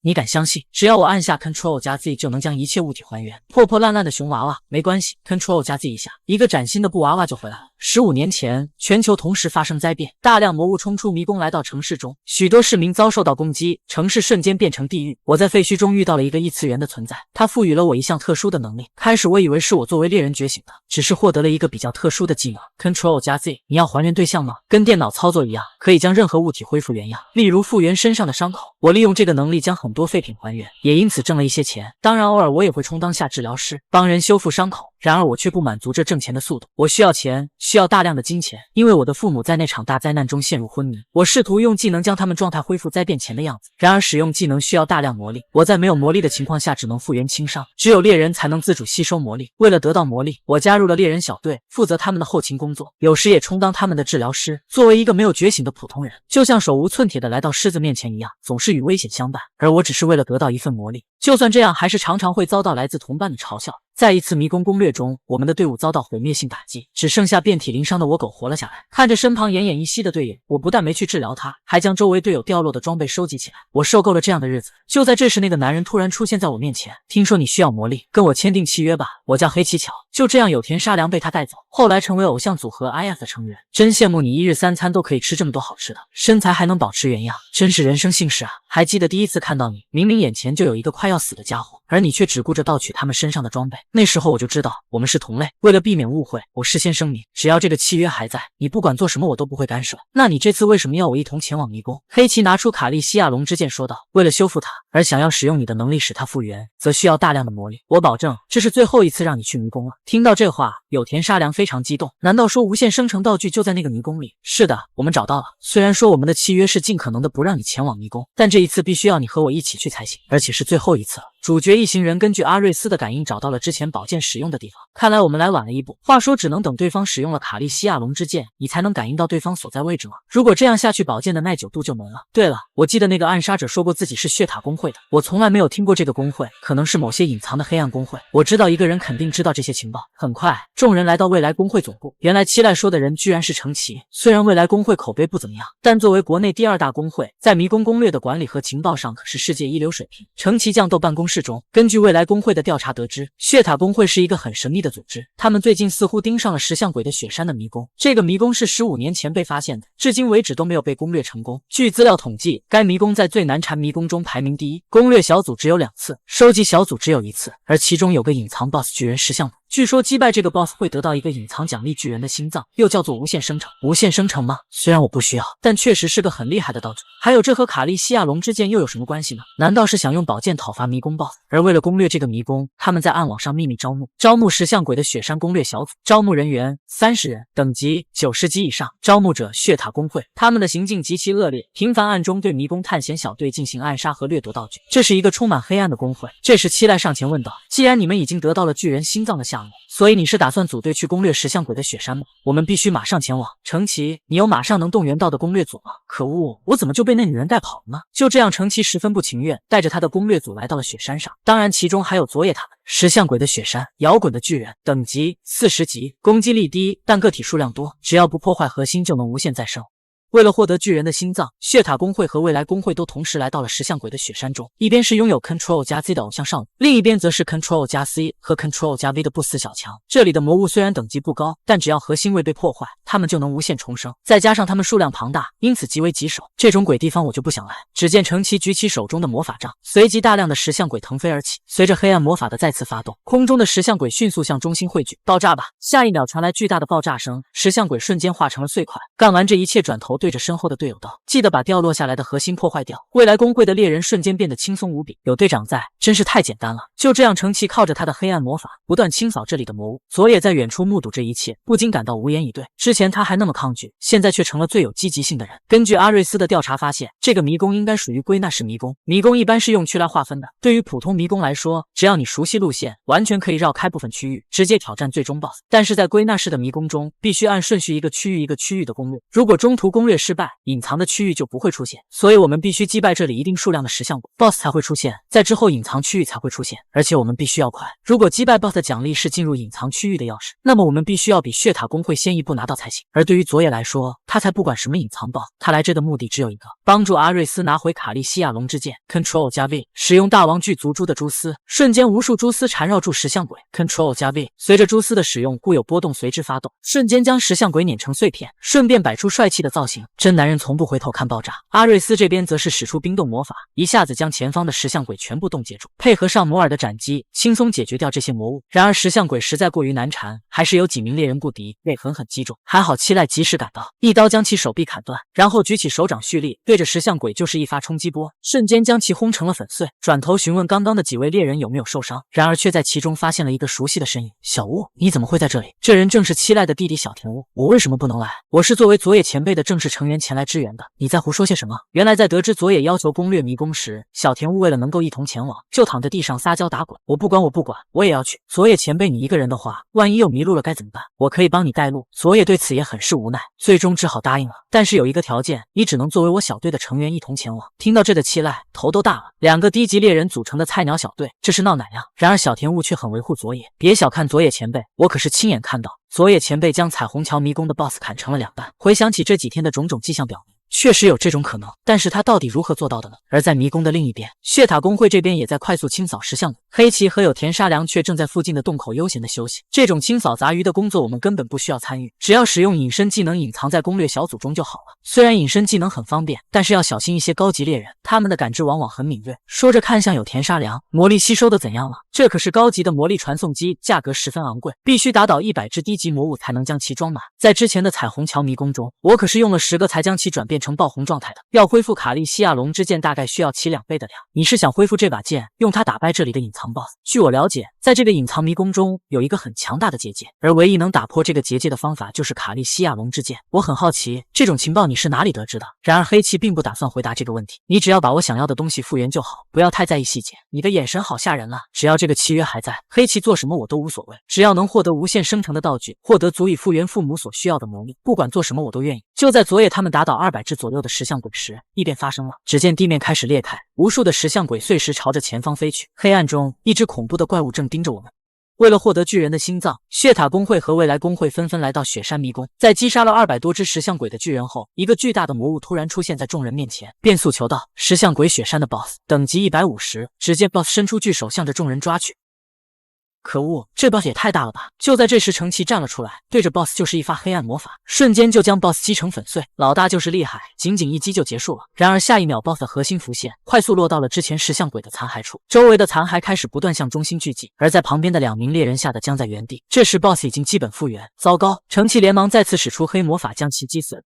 你敢相信，只要我按下 Ctrl+Z 就能将一切物体还原？破破烂烂的熊娃娃没关系 ，Ctrl+Z 一下，一个崭新的布娃娃就回来了。15年前，全球同时发生灾变，大量魔物冲出迷宫来到城市中，许多市民遭受到攻击，城市瞬间变成地狱。我在废墟中遇到了一个异次元的存在，他赋予了我一项特殊的能力。开始我以为是我作为猎人觉醒的，只是获得了一个比较特殊的技能 Ctrl+Z。你要还原对象吗？跟电脑操作一样，可以将任何物体恢复原样，例如复原身上的伤口。我利用这个能力将很多废品还原，也因此挣了一些钱。当然，偶尔我也会充当下治疗师，帮人修复伤口。然而我却不满足这挣钱的速度，我需要钱，需要大量的金钱，因为我的父母在那场大灾难中陷入昏迷。我试图用技能将他们状态恢复灾变前的样子，然而使用技能需要大量魔力，我在没有魔力的情况下只能复原轻伤，只有猎人才能自主吸收魔力。为了得到魔力，我加入了猎人小队，负责他们的后勤工作，有时也充当他们的治疗师。作为一个没有觉醒的普通人，就像手无寸铁的来到狮子面前一样，总是与危险相伴，而我只是为了得到一份魔力。就算这样，还是常常会遭到来自同伴的嘲笑。在一次迷宫攻略中，我们的队伍遭到毁灭性打击，只剩下遍体鳞伤的我狗活了下来。看着身旁奄奄一息的队友，我不但没去治疗他，还将周围队友掉落的装备收集起来。我受够了这样的日子。就在这时，那个男人突然出现在我面前。听说你需要魔力，跟我签订契约吧。我叫黑崎巧。就这样，有田沙良被他带走，后来成为偶像组合 IF 的成员。真羡慕你一日三餐都可以吃这么多好吃的，身材还能保持原样，真是人生幸事啊！还记得第一次看到你，明明眼前就有一个快要死的家伙，而你却只顾着盗取他们身上的装备。那时候我就知道我们是同类。为了避免误会，我事先声明，只要这个契约还在，你不管做什么我都不会干涉。那你这次为什么要我一同前往迷宫？黑崎拿出卡利西亚龙之剑说道，为了修复它，而想要使用你的能力使它复原，则需要大量的魔力。我保证，这是最后一次让你去迷宫了。听到这话，有田沙良非常激动。难道说无限生成道具就在那个迷宫里？是的，我们找到了。虽然说我们的契约是尽可能的不让你前往迷宫，但这一次必须要你和我一起去才行，而且是最后一次了。主角一行人根据阿瑞斯的感应找到了之前宝剑使用的地方，看来我们来晚了一步。话说只能等对方使用了卡利西亚龙之剑，你才能感应到对方所在位置吗？如果这样下去，宝剑的耐久度就没了。对了，我记得那个暗杀者说过自己是血塔公会会的。我从来没有听过这个工会，可能是某些隐藏的黑暗工会。我知道一个人肯定知道这些情报。很快，众人来到未来工会总部。原来七濑说的人居然是程奇。虽然未来工会口碑不怎么样，但作为国内第2大工会，在迷宫攻略的管理和情报上可是世界一流水平。程奇降斗办公室中，根据未来工会的调查得知，血塔工会是一个很神秘的组织。他们最近似乎盯上了石像鬼的雪山的迷宫。这个迷宫是15年前被发现的，至今为止都没有被攻略成功。据资料统计，该迷宫在最难缠迷宫中排名第1，攻略小组只有2次，收集小组只有1次，而其中有个隐藏 BOSS 巨人石像鬼。据说击败这个 BOSS 会得到一个隐藏奖励巨人的心脏，又叫做无限生成。无限生成吗？虽然我不需要，但确实是个很厉害的道具。还有这和卡利西亚龙之剑又有什么关系呢？难道是想用宝剑讨伐迷宫 BOSS？ 而为了攻略这个迷宫，他们在暗网上秘密招募石像鬼的雪山攻略小组，招募人员30人，等级90级以上，招募者血塔工会。他们的行径极其恶劣，频繁暗中对迷宫探险小队进行暗杀和掠夺道具。这是一个充满黑暗的工会。这时七濑上前问道：既然你们已经得到了巨人心脏的项目，所以你是打算组队去攻略石像鬼的雪山吗？我们必须马上前往。程奇，你有马上能动员到的攻略组吗？可恶，我怎么就被那女人带跑了呢？就这样，程奇十分不情愿，带着他的攻略组来到了雪山上。当然，其中还有佐野他们。石像鬼的雪山，摇滚的巨人，等级40级，攻击力低，但个体数量多，只要不破坏核心就能无限再生。为了获得巨人的心脏，血塔工会和未来工会都同时来到了石像鬼的雪山中。一边是拥有 Control 加 Z 的偶像少女，另一边则是 Control 加 C 和 Control 加 V 的不死小强。这里的魔物虽然等级不高，但只要核心未被破坏，他们就能无限重生。再加上他们数量庞大，因此极为棘手。这种鬼地方我就不想来。只见程奇举起手中的魔法杖，随即大量的石像鬼腾飞而起。随着黑暗魔法的再次发动，空中的石像鬼迅速向中心汇聚，爆炸吧！下一秒传来巨大的爆炸声，石像鬼瞬间化成了碎块。干完这一切，转头对着身后的队友道：记得把掉落下来的核心破坏掉。未来工会的猎人瞬间变得轻松无比，有队长在，真是太简单了。就这样，程奇靠着他的黑暗魔法，不断清扫这里的魔物。佐野在远处目睹这一切，不禁感到无言以对。之前他还那么抗拒，现在却成了最有积极性的人。根据阿瑞斯的调查发现，这个迷宫应该属于归纳式迷宫。迷宫一般是用区来划分的，对于普通迷宫来说，只要你熟悉路线，完全可以绕开部分区域，直接挑战最终 BOSS。但是在归纳式的迷宫中，必须按顺序一个区域一个区域的攻略。如果中途攻略失败，隐藏的区域就不会出现，所以我们必须击败这里一定数量的石像鬼 BOSS 才会出现，在之后隐藏区域才会出现，而且我们必须要快。如果击败 BOSS 的奖励是进入隐藏区域的钥匙，那么我们必须要比血塔工会先一步拿到才行。而对于佐野来说，他才不管什么隐藏 BOSS， 他来这的目的只有一个，帮助阿瑞斯拿回卡利西亚龙之剑。 Control 加 V， 使用大王巨族蛛的蛛丝，瞬间无数蛛丝缠绕住石像鬼。 Control 加 V， 随着蛛丝的使用，固有波动随之发动，瞬间将石像鬼碾成碎片，顺便摆出帅气的造型。真男人从不回头看爆炸。阿瑞斯这边则是使出冰冻魔法，一下子将前方的石像鬼全部冻结住，配合上摩尔的斩击，轻松解决掉这些魔物。然而石像鬼实在过于难缠，还是有几名猎人不敌，被狠狠击中。还好七濑及时赶到，一刀将其手臂砍断，然后举起手掌蓄力，对着石像鬼就是一发冲击波，瞬间将其轰成了粉碎。转头询问刚刚的几位猎人有没有受伤，然而却在其中发现了一个熟悉的身影。小屋，你怎么会在这里？这人正是七濑的弟弟小田屋。我为什么不能来？我是作为佐野前辈的正式成员前来支援的。你在胡说些什么？原来在得知佐野要求攻略迷宫时，小田屋为了能够一同前往，就躺在地上撒娇打滚。我不管，我也要去。佐野前辈，你一个人的话，万一又迷路了该怎么办？我可以帮你带路。佐野对此也很是无奈，最终只好答应了。但是有一个条件，你只能作为我小队的成员一同前往。听到这的七濑头都大了，两个低级猎人组成的菜鸟小队，这是闹奶呀！然而小田屋却很维护佐野，别小看佐野前辈，我可是亲眼看到佐野前辈将彩虹桥迷宫的 BOSS 砍成了2半。回想起这几天的种种迹象表明，确实有这种可能，但是他到底如何做到的呢？而在迷宫的另一边，血塔工会这边也在快速清扫石像鬼，黑崎和有田沙良却正在附近的洞口悠闲的休息。这种清扫杂鱼的工作我们根本不需要参与，只要使用隐身技能隐藏在攻略小组中就好了。虽然隐身技能很方便，但是要小心一些高级猎人，他们的感知往往很敏锐。说着看向有田沙良，魔力吸收的怎样了？这可是高级的魔力传送机，价格十分昂贵，必须打倒100只低级魔物才能将其装满。在之前的彩虹桥迷宫中，我可是用了10个才将其转变成爆红状态的。要恢复卡利西亚龙之剑大概需要其2倍的量。你是想恢复这把剑，用它打败这里的隐藏 BOSS？ 据我了解，在这个隐藏迷宫中有一个很强大的结界，而唯一能打破这个结界的方法就是卡利西亚龙之剑。我很好奇，这种情报你是哪里得知的？然而黑崎并不打算回答这个问题，你只要把我想要的东西复原就好，不要太在意细节。你的眼神好吓人了，只要这个契约还在，黑崎做什么我都无所谓，只要能获得无限生成的道具，获得足以复原父母所需要的魔力，不管做什么我都愿意。就在佐野他们打倒200至左右的石像鬼时，异变发生了。只见地面开始裂开，无数的石像鬼碎石朝着前方飞去。黑暗中，一只恐怖的怪物正盯着我们。为了获得巨人的心脏，血塔公会和未来公会纷纷来到雪山迷宫。在击杀了200多只石像鬼的巨人后，一个巨大的魔物突然出现在众人面前，便诉求道：“石像鬼雪山的 BOSS， 等级150。”只见 BOSS 伸出巨手，向着众人抓去。可恶，这 BOSS 也太大了吧！就在这时，程奇站了出来，对着 BOSS 就是一发黑暗魔法，瞬间就将 BOSS 击成粉碎。老大就是厉害，仅仅一击就结束了。然而下一秒 ，BOSS 的核心浮现，快速落到了之前石像鬼的残骸处，周围的残骸开始不断向中心聚集，而在旁边的2名猎人吓得僵在原地。这时 ，BOSS 已经基本复原。糟糕，程奇连忙再次使出黑魔法将其击损。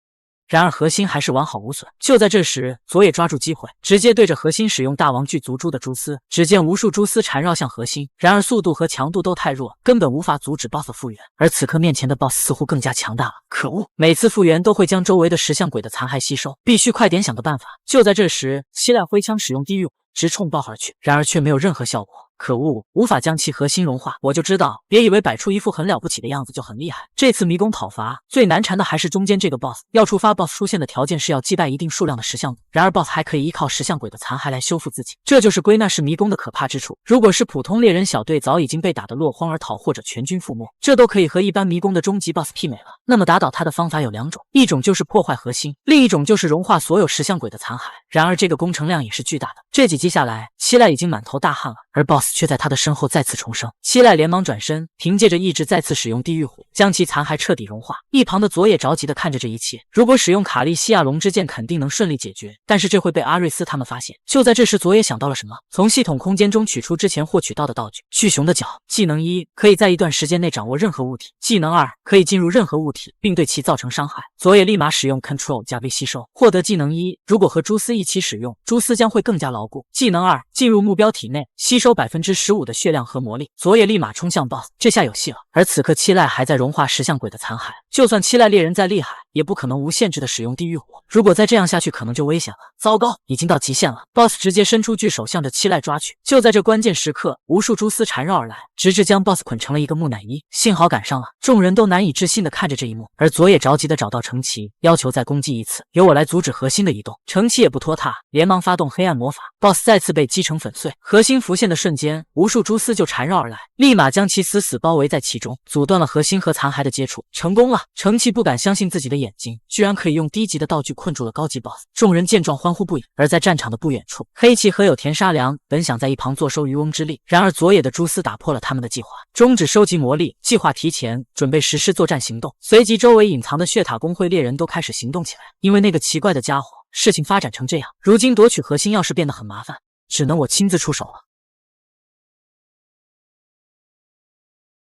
然而核心还是完好无损。就在这时，佐野抓住机会，直接对着核心使用大王巨足蛛的蛛丝。只见无数蛛丝缠绕向核心，然而速度和强度都太弱，根本无法阻止 BOSS 复原。而此刻面前的 BOSS 似乎更加强大了。可恶，每次复原都会将周围的石像鬼的残骸吸收，必须快点想个办法。就在这时，希赖挥枪使用地狱火，直冲 BOSS 而去，然而却没有任何效果。可恶，无法将其核心融化。我就知道，别以为摆出一副很了不起的样子就很厉害。这次迷宫讨伐最难缠的还是中间这个 BOSS。要触发 BOSS 出现的条件是要击败一定数量的石像鬼，然而 BOSS 还可以依靠石像鬼的残骸来修复自己，这就是归纳式迷宫的可怕之处。如果是普通猎人小队，早已经被打得落荒而逃或者全军覆没，这都可以和一般迷宫的终极 BOSS 媲美了。那么打倒他的方法有2种，一种就是破坏核心，另一种就是融化所有石像鬼的残骸。然而这个工程量也是巨大的。这几击下来，希赖已经满头大汗了，而 BOSS 却在他的身后再次重生。希赖连忙转身，凭借着意志再次使用地狱火，将其残骸彻底融化。一旁的佐野着急地看着这一切，如果使用卡利西亚龙之剑，肯定能顺利解决，但是这会被阿瑞斯他们发现。就在这时，佐野想到了什么，从系统空间中取出之前获取到的道具——巨熊的角。技能1可以在一段时间内掌握任何物体，技能2可以进入任何物体，并对其造成伤害。佐野立马使用 Control 加 V 吸收，获得技能1。如果和蛛丝一起使用，蛛丝将会更加牢固。技能2进入目标体内，吸收15%的血量和魔力。佐野立马冲向 BOSS， 这下有戏了。而此刻七濑还在融化石像鬼的残骸，就算七濑猎人再厉害，也不可能无限制的使用地狱火。如果再这样下去，可能就危险了。糟糕，已经到极限了。BOSS 直接伸出巨手向着七濑抓去。就在这关键时刻，无数蛛丝缠绕而来，直至将 BOSS 捆成了一个木乃伊。幸好赶上了，众人都难以置信的看着这一幕。而佐野着急的找到程奇，要求再攻击一次，由我来阻止核心的移动。程奇也不拖沓，连忙发动黑暗魔法。BOSS 再次被击成粉碎，核心浮现的瞬间，无数蛛丝就缠绕而来，立马将其死死包围在其中，阻断了核心和残骸的接触。成功了！程奇不敢相信自己的眼睛，居然可以用低级的道具困住了高级 BOSS。众人见状欢呼不已。而在战场的不远处，黑崎和有田沙良本想在一旁坐收渔翁之利，然而佐野的蛛丝打破了他们的计划，终止收集魔力，计划提前准备实施作战行动。随即周围隐藏的血塔公会猎人都开始行动起来，因为那个奇怪的家伙，事情发展成这样，如今夺取核心要是变得很麻烦，只能我亲自出手了。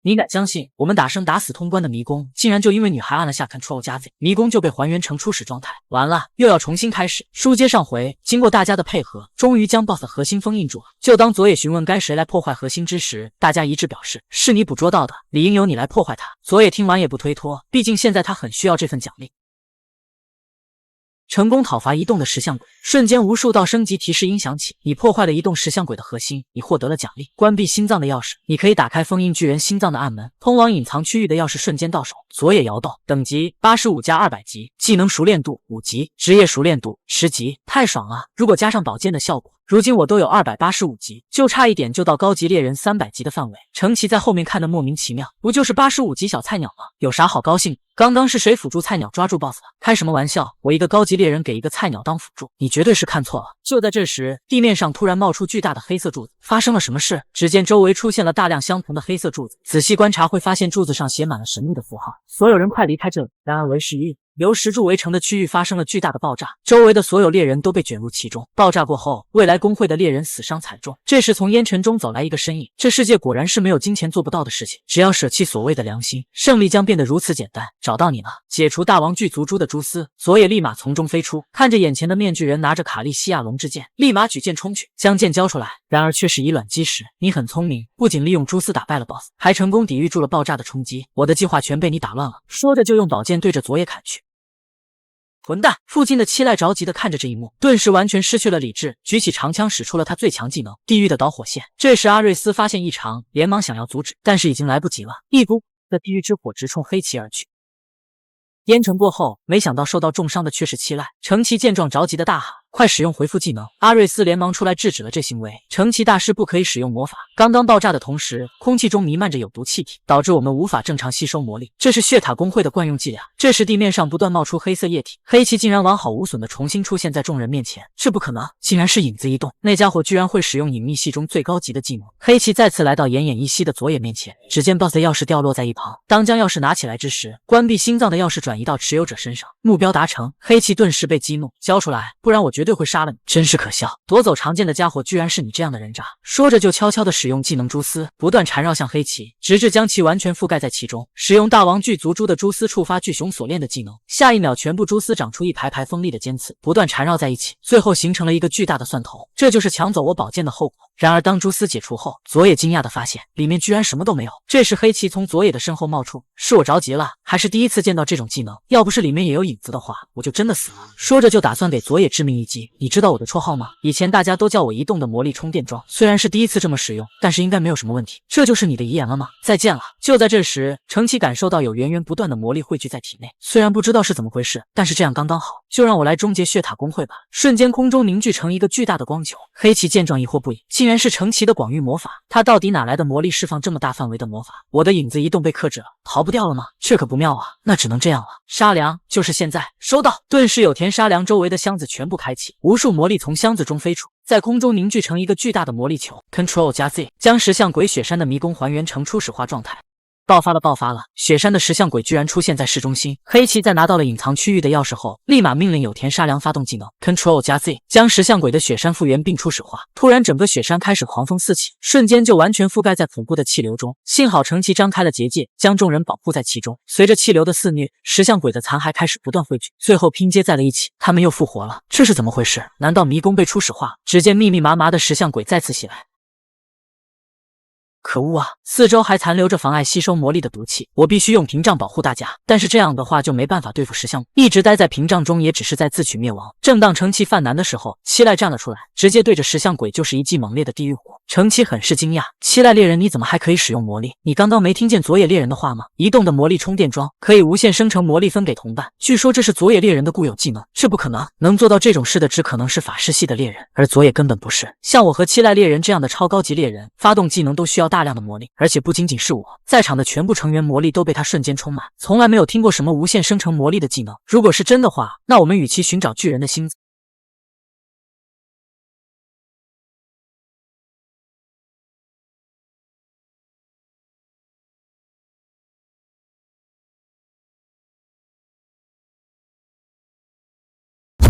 你敢相信我们打生打死通关的迷宫，竟然就因为女孩按了下 Ctrl 加 Z， 迷宫就被还原成初始状态。完了，又要重新开始。书接上回，经过大家的配合，终于将 BOSS 的核心封印住了。就当佐野询问该谁来破坏核心之时，大家一致表示是你捕捉到的，理应由你来破坏它。佐野听完也不推脱，毕竟现在他很需要这份奖励。成功讨伐移动的石像鬼，瞬间无数道升级提示音响起。你破坏了移动石像鬼的核心，你获得了奖励：关闭心脏的钥匙，你可以打开封印巨人心脏的暗门；通往隐藏区域的钥匙瞬间到手。佐野摇动，等级85加200级，技能熟练度5级，职业熟练度10级，太爽了！如果加上宝剑的效果，如今我都有285级，就差一点就到高级猎人300级的范围。程奇在后面看得莫名其妙，不就是85级小菜鸟吗？有啥好高兴？刚刚是谁辅助菜鸟抓住 BOSS 了？开什么玩笑！我一个高级猎人给一个菜鸟当辅助，你绝对是看错了。就在这时，地面上突然冒出巨大的黑色柱子，发生了什么事？只见周围出现了大量相同的黑色柱子，仔细观察会发现柱子上写满了神秘的符号。所有人快离开这里！然而为时已晚。由石柱围成的区域发生了巨大的爆炸，周围的所有猎人都被卷入其中。爆炸过后，未来公会的猎人死伤惨重。这时从烟尘中走来一个身影，这世界果然是没有金钱做不到的事情，只要舍弃所谓的良心，胜利将变得如此简单。找到你了！解除大王巨足蛛的蛛丝，佐野立马从中飞出，看着眼前的面具人拿着卡利西亚龙之剑，立马举剑冲去，将剑交出来。然而却是以卵击石。你很聪明，不仅利用蛛丝打败了 BOSS， 还成功抵御住了爆炸的冲击。我的计划全被你打乱了。说着就用宝剑对着佐野砍去。混蛋！附近的七濑着急地看着这一幕，顿时完全失去了理智，举起长枪使出了他最强技能地狱的导火线。这时阿瑞斯发现异常，连忙想要阻止，但是已经来不及了，一股的地狱之火直冲黑崎而去。烟尘过后，没想到受到重伤的却是七濑。程奇见状着急的大喊：“快使用回复技能！”阿瑞斯连忙出来制止了这行为。程奇大师不可以使用魔法。刚刚爆炸的同时，空气中弥漫着有毒气体，导致我们无法正常吸收魔力。这是血塔工会的惯用伎俩。这时地面上不断冒出黑色液体，黑崎竟然完好无损的重新出现在众人面前。这不可能，竟然是影子移动！那家伙居然会使用隐秘系中最高级的技能。黑崎再次来到奄奄一息的佐野面前，只见 BOSS 的钥匙掉落在一旁。当将钥匙拿起来之时，关闭心脏的钥匙转移到持有者身上，目标达成。黑崎顿时被激怒，交出来，不然我绝对会杀了你！真是可笑，夺走长剑的家伙居然是你这样的人渣！说着就悄悄地使用技能蛛丝，不断缠绕向黑崎，直至将其完全覆盖在其中。使用大王巨足蛛的蛛丝触发巨熊锁链的技能，下一秒全部蛛丝长出一排排锋利的尖刺，不断缠绕在一起，最后形成了一个巨大的蒜头。这就是抢走我宝剑的后果。然而当蛛丝解除后，佐野惊讶地发现里面居然什么都没有。这时黑崎从佐野的身后冒出，是我着急了，还是第一次见到这种技能，要不是里面也有影子的话，我就真的死了。说着就打算给佐野致命一击。你知道我的绰号吗？以前大家都叫我移动的魔力充电桩，虽然是第一次这么使用，但是应该没有什么问题。这就是你的遗言了吗？再见了。就在这时，程奇感受到有源源不断的魔力汇聚在体内，虽然不知道是怎么回事，但是这样刚刚好，就让我来终结血塔工会吧。瞬间空中凝聚成一个巨大的光球，黑崎见状疑惑不已，竟然是程奇的广域魔法，他到底哪来的魔力释放这么大范围的魔法？我的影子移动被克制了，逃不掉了吗？这可不妙啊，那只能这样了。沙梁，就是现在，收到。顿时有田沙梁周围的箱子全部开启，无数魔力从箱子中飞出，在空中凝聚成一个巨大的魔力球。Ctrl 加 Z 将石像鬼雪山的迷宫还原成初始化状态。爆发了！雪山的石像鬼居然出现在市中心。黑崎在拿到了隐藏区域的钥匙后，立马命令有田沙良发动技能 Ctrl 加 Z 将石像鬼的雪山复原并初始化。突然整个雪山开始狂风四起，瞬间就完全覆盖在恐怖的气流中。幸好程奇张开了结界，将众人保护在其中。随着气流的肆虐，石像鬼的残骸开始不断汇聚，最后拼接在了一起，他们又复活了。这是怎么回事？难道迷宫被初始化？只见密密麻麻的石像鬼再次袭来。可恶啊！四周还残留着妨碍吸收魔力的毒气，我必须用屏障保护大家。但是这样的话就没办法对付石像，一直待在屏障中也只是在自取灭亡。正当程奇犯难的时候，七濑站了出来，直接对着石像鬼就是一记猛烈的地狱火。程奇很是惊讶，七濑猎人你怎么还可以使用魔力？你刚刚没听见佐野猎人的话吗？移动的魔力充电桩可以无限生成魔力分给同伴，据说这是佐野猎人的固有技能。这不可能，能做到这种事的只可能是法师系的猎人，而佐野根本不是。像我和七濑猎人这样的超高级猎人，发动技能都需要大量的魔力，而且不仅仅是我，在场的全部成员魔力都被他瞬间充满，从来没有听过什么无限生成魔力的技能。如果是真的话，那我们与其寻找巨人的星子。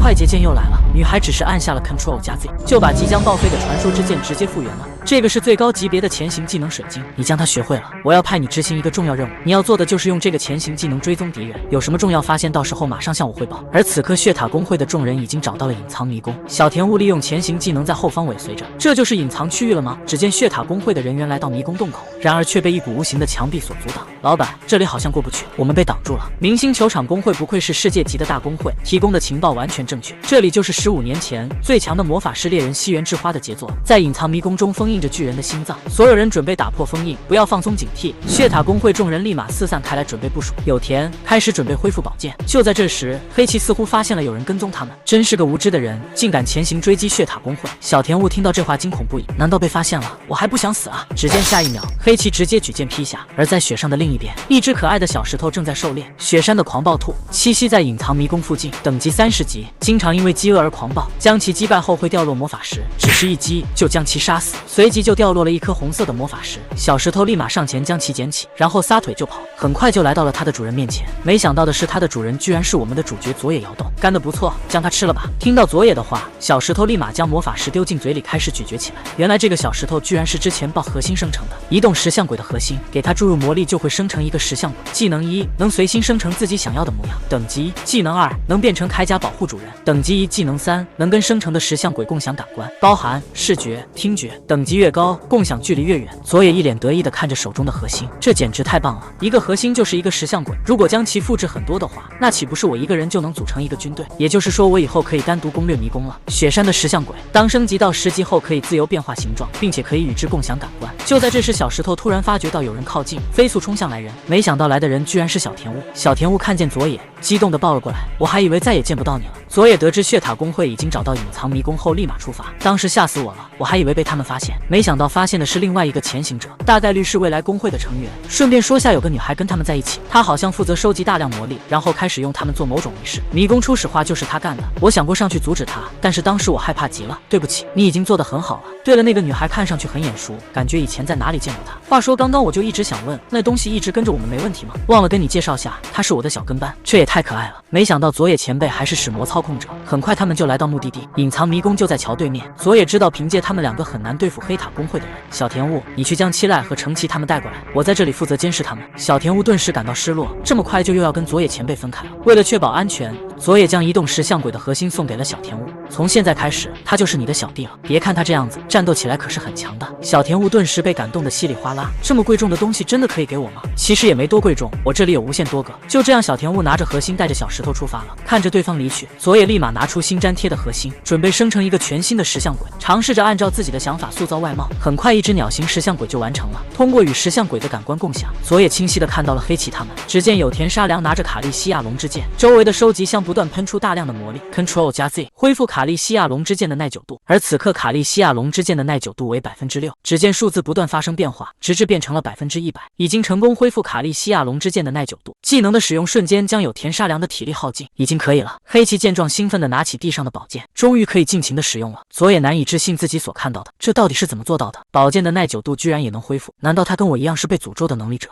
快捷键又来了，女孩只是按下了 Ctrl 加 Z， 就把即将报废的传说之剑直接复原了。这个是最高级别的前行技能水晶，你将它学会了，我要派你执行一个重要任务。你要做的就是用这个前行技能追踪敌人，有什么重要发现，到时候马上向我汇报。而此刻血塔工会的众人已经找到了隐藏迷宫，小田雾利用前行技能在后方尾随着，这就是隐藏区域了吗？只见血塔工会的人员来到迷宫洞口，然而却被一股无形的墙壁所阻挡。老板，这里好像过不去，我们被挡住了。明星球场工会不愧是世界级的大工会，提供的情报完全正确。这里就是15年前最强的魔法师猎人西园之花的杰作，在隐藏迷宫中封印着巨人的心脏。所有人准备打破封印，不要放松警惕。血塔工会众人立马四散开来，准备部署。有田开始准备恢复宝剑。就在这时，黑崎似乎发现了有人跟踪他们，真是个无知的人，竟敢前行追击血塔工会。小田雾听到这话惊恐不已，难道被发现了？我还不想死啊！只见下一秒，黑崎直接举剑劈下，而在雪上的另一边，一只可爱的小石头正在狩猎。雪山的狂暴兔栖息在隐藏迷宫附近，等级30级，经常因为饥饿而狂暴，将其击败后会掉落魔法石，只是一击就将其杀死。随即就掉落了一颗红色的魔法石，小石头立马上前将其捡起，然后撒腿就跑，很快就来到了它的主人面前。没想到的是，它的主人居然是我们的主角佐野遥斗，干得不错，将它吃了吧。听到佐野的话，小石头立马将魔法石丢进嘴里，开始咀嚼起来。原来这个小石头居然是之前BOSS核心生成的，移动石像鬼的核心，给它注入魔力就会生成一个石像鬼。技能1能随心生成自己想要的模样，等级技能2能变成铠甲保护主人，等级1技能3能跟生成的石像鬼共享感官，包含视觉、听觉。等级级越高，共享距离越远。佐野一脸得意地看着手中的核心，这简直太棒了！一个核心就是一个石像鬼，如果将其复制很多的话，那岂不是我一个人就能组成一个军队？也就是说，我以后可以单独攻略迷宫了。雪山的石像鬼，当升级到10级后，可以自由变化形状，并且可以与之共享感官。就在这时，小石头突然发觉到有人靠近，飞速冲向来人，没想到来的人居然是小田屋。小田屋看见佐野，激动地抱了过来，我还以为再也见不到你了。佐野得知血塔公会已经找到隐藏迷宫后，立马出发。当时吓死我了，我还以为被他们发现，没想到发现的是另外一个前行者，大概率是未来公会的成员。顺便说下，有个女孩跟他们在一起，她好像负责收集大量魔力，然后开始用他们做某种仪式。迷宫初始化就是她干的，我想过上去阻止她，但是当时我害怕极了。对不起，你已经做得很好了。对了，那个女孩看上去很眼熟，感觉以前在哪里见过她。话说刚刚我就一直想问，那东西一直跟着我们没问题吗？忘了跟你介绍下，她是我的小跟班，这也太可爱了。没想到佐野前辈还是使魔操控者。很快他们就来到目的地，隐藏迷宫就在桥对面。佐野知道凭借他们2个很难对付黑塔公会的人。小田屋，你去将七濑和成崎他们带过来，我在这里负责监视他们。小田屋顿时感到失落，这么快就又要跟佐野前辈分开了。为了确保安全，佐野将移动石像鬼的核心送给了小田屋。从现在开始，他就是你的小弟了。别看他这样子，战斗起来可是很强的。小田屋顿时被感动得稀里哗啦，这么贵重的东西真的可以给我吗？其实也没多贵重，我这里有无限多个。就这样，小田屋拿着核心带着小石头出发了。看着对方离去，佐野立马拿出新粘贴的核心，准备生成一个全新的石像鬼，尝试着按照自己的想法塑造外貌。很快，一只鸟形石像鬼就完成了。通过与石像鬼的感官共享，佐野清晰地看到了黑崎他们。只见有田沙良拿着卡利西亚龙之剑，周围的收集箱不断喷出大量的魔力 ，Ctrl 加 Z 恢复卡利西亚龙之剑的耐久度。而此刻卡利西亚龙之剑的耐久度为6%，只见数字不断发生变化，直至变成了100%，已经成功恢复卡利西亚龙之剑的耐久度。技能的使用瞬间将有田沙良的体力耗尽，已经可以了。黑崎见状，兴奋地拿起地上的宝剑，终于可以尽情地使用了。佐野难以置信自己所看到的，这到底是怎么做到的？宝剑的耐久度居然也能恢复，难道他跟我一样是被诅咒的能力者？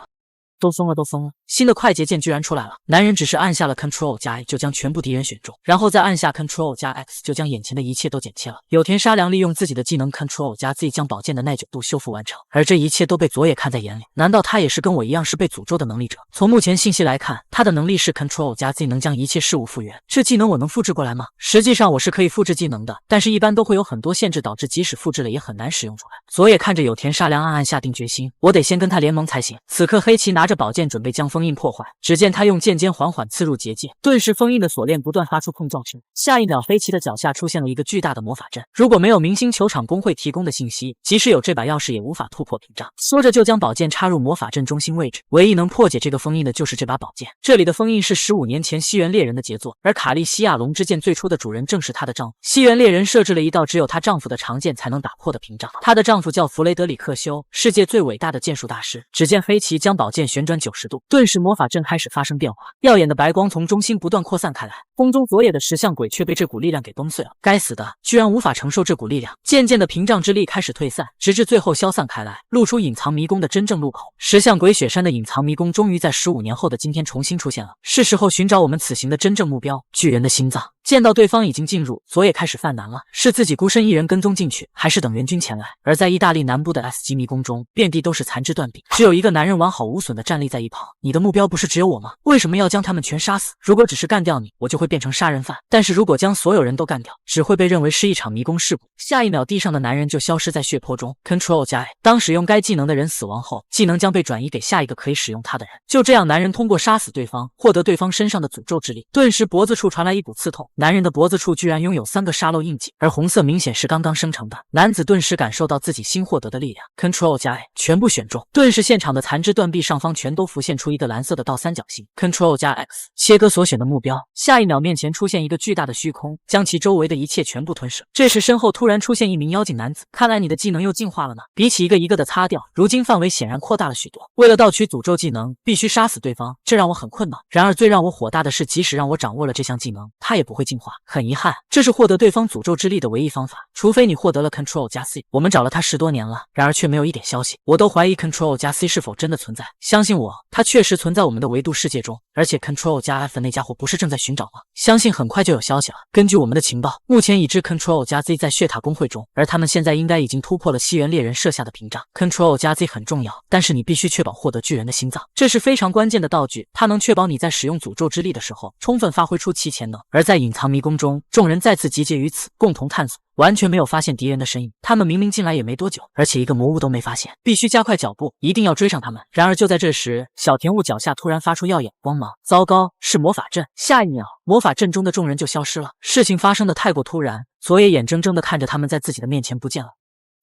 都疯了，都疯了！新的快捷键居然出来了。男人只是按下了 Ctrl 加 A 就将全部敌人选中，然后再按下 Ctrl 加 X 就将眼前的一切都剪切了。有田沙良利用自己的技能 Ctrl 加 Z 将宝剑的耐久度修复完成，而这一切都被佐野看在眼里。难道他也是跟我一样是被诅咒的能力者？从目前信息来看，他的能力是 Ctrl 加 Z 能将一切事物复原。这技能我能复制过来吗？实际上我是可以复制技能的，但是一般都会有很多限制，导致即使复制了也很难使用出来。佐野看着有田沙良，暗暗下定决心，我得先跟他联盟才行。此刻黑崎拿着宝剑准备将封印破坏，只见他用剑尖缓缓刺入结界，顿时封印的锁链不断发出碰撞声。下一秒，黑崎的脚下出现了一个巨大的魔法阵。如果没有明星球场工会提供的信息，即使有这把钥匙也无法突破屏障。说着就将宝剑插入魔法阵中心位置，唯一能破解这个封印的就是这把宝剑。这里的封印是15年前西原猎人的杰作，而卡利西亚龙之剑最初的主人正是她的丈夫。西原猎人设置了一道只有她丈夫的长剑才能打破的屏障。她的丈夫叫弗雷德里克修，世界最伟大的剑术大师。只见黑崎将宝剑旋转90度，顿时魔法阵开始发生变化，耀眼的白光从中心不断扩散开来。风中佐野的石像鬼却被这股力量给崩碎了，该死的，居然无法承受这股力量。渐渐的屏障之力开始退散，直至最后消散开来，露出隐藏迷宫的真正入口。石像鬼雪山的隐藏迷宫终于在15年后的今天重新出现了，是时候寻找我们此行的真正目标——巨人的心脏。见到对方已经进入，佐野开始犯难了，是自己孤身一人跟踪进去，还是等援军前来？而在意大利南部的 S 级迷宫中，遍地都是残肢断臂，只有一个男人完好无损地站立在一旁。你的目标不是只有我吗？为什么要将他们全杀死？如果只是干掉你，我就会变成杀人犯；但是如果将所有人都干掉，只会被认为是一场迷宫事故。下一秒，地上的男人就消失在血泊中。Ctrl 加 A， 当使用该技能的人死亡后，技能将被转移给下一个可以使用它的人。就这样，男人通过杀死对方，获得对方身上的诅咒之力。顿时，脖子处传来一股刺痛，男人的脖子处居然拥有3个沙漏印记，而红色明显是刚刚生成的。男子顿时感受到自己新获得的力量 ，Ctrl 加 A， 全部选中。顿时，现场的残肢断臂上方全都浮现出一个蓝色的倒三角形 ，Ctrl 加 X， 切割所选的目标。下一秒，面前出现一个巨大的虚空，将其周围的一切全部吞噬。这时，身后突然出现一名妖精男子，看来你的技能又进化了呢。比起一个一个的擦掉，如今范围显然扩大了许多。为了盗取诅咒技能，必须杀死对方，这让我很困难。然而，最让我火大的是，即使让我掌握了这项技能，它也不会进化。很遗憾，这是获得对方诅咒之力的唯一方法，除非你获得了 Ctrl 加 C。我们找了他10多年了，然而却没有一点消息。我都怀疑 Ctrl 加 C 是否真的存在。相信我，它确实存在我们的维度世界中。而且 Ctrl 加 F 那家伙不是正在寻找吗？相信很快就有消息了。根据我们的情报，目前已知 Ctrl 加 Z 在血塔公会中，而他们现在应该已经突破了西原猎人设下的屏障。Ctrl 加 Z 很重要，但是你必须确保获得巨人的心脏，这是非常关键的道具，它能确保你在使用诅咒之力的时候，充分发挥出其潜能。而在隐藏迷宫中，众人再次集结于此，共同探索。完全没有发现敌人的身影。他们明明进来也没多久，而且一个魔物都没发现，必须加快脚步，一定要追上他们。然而就在这时，小田雾脚下突然发出耀眼光芒，糟糕，是魔法阵！下一秒，魔法阵中的众人就消失了。事情发生的太过突然，佐野眼睁睁地看着他们在自己的面前不见了。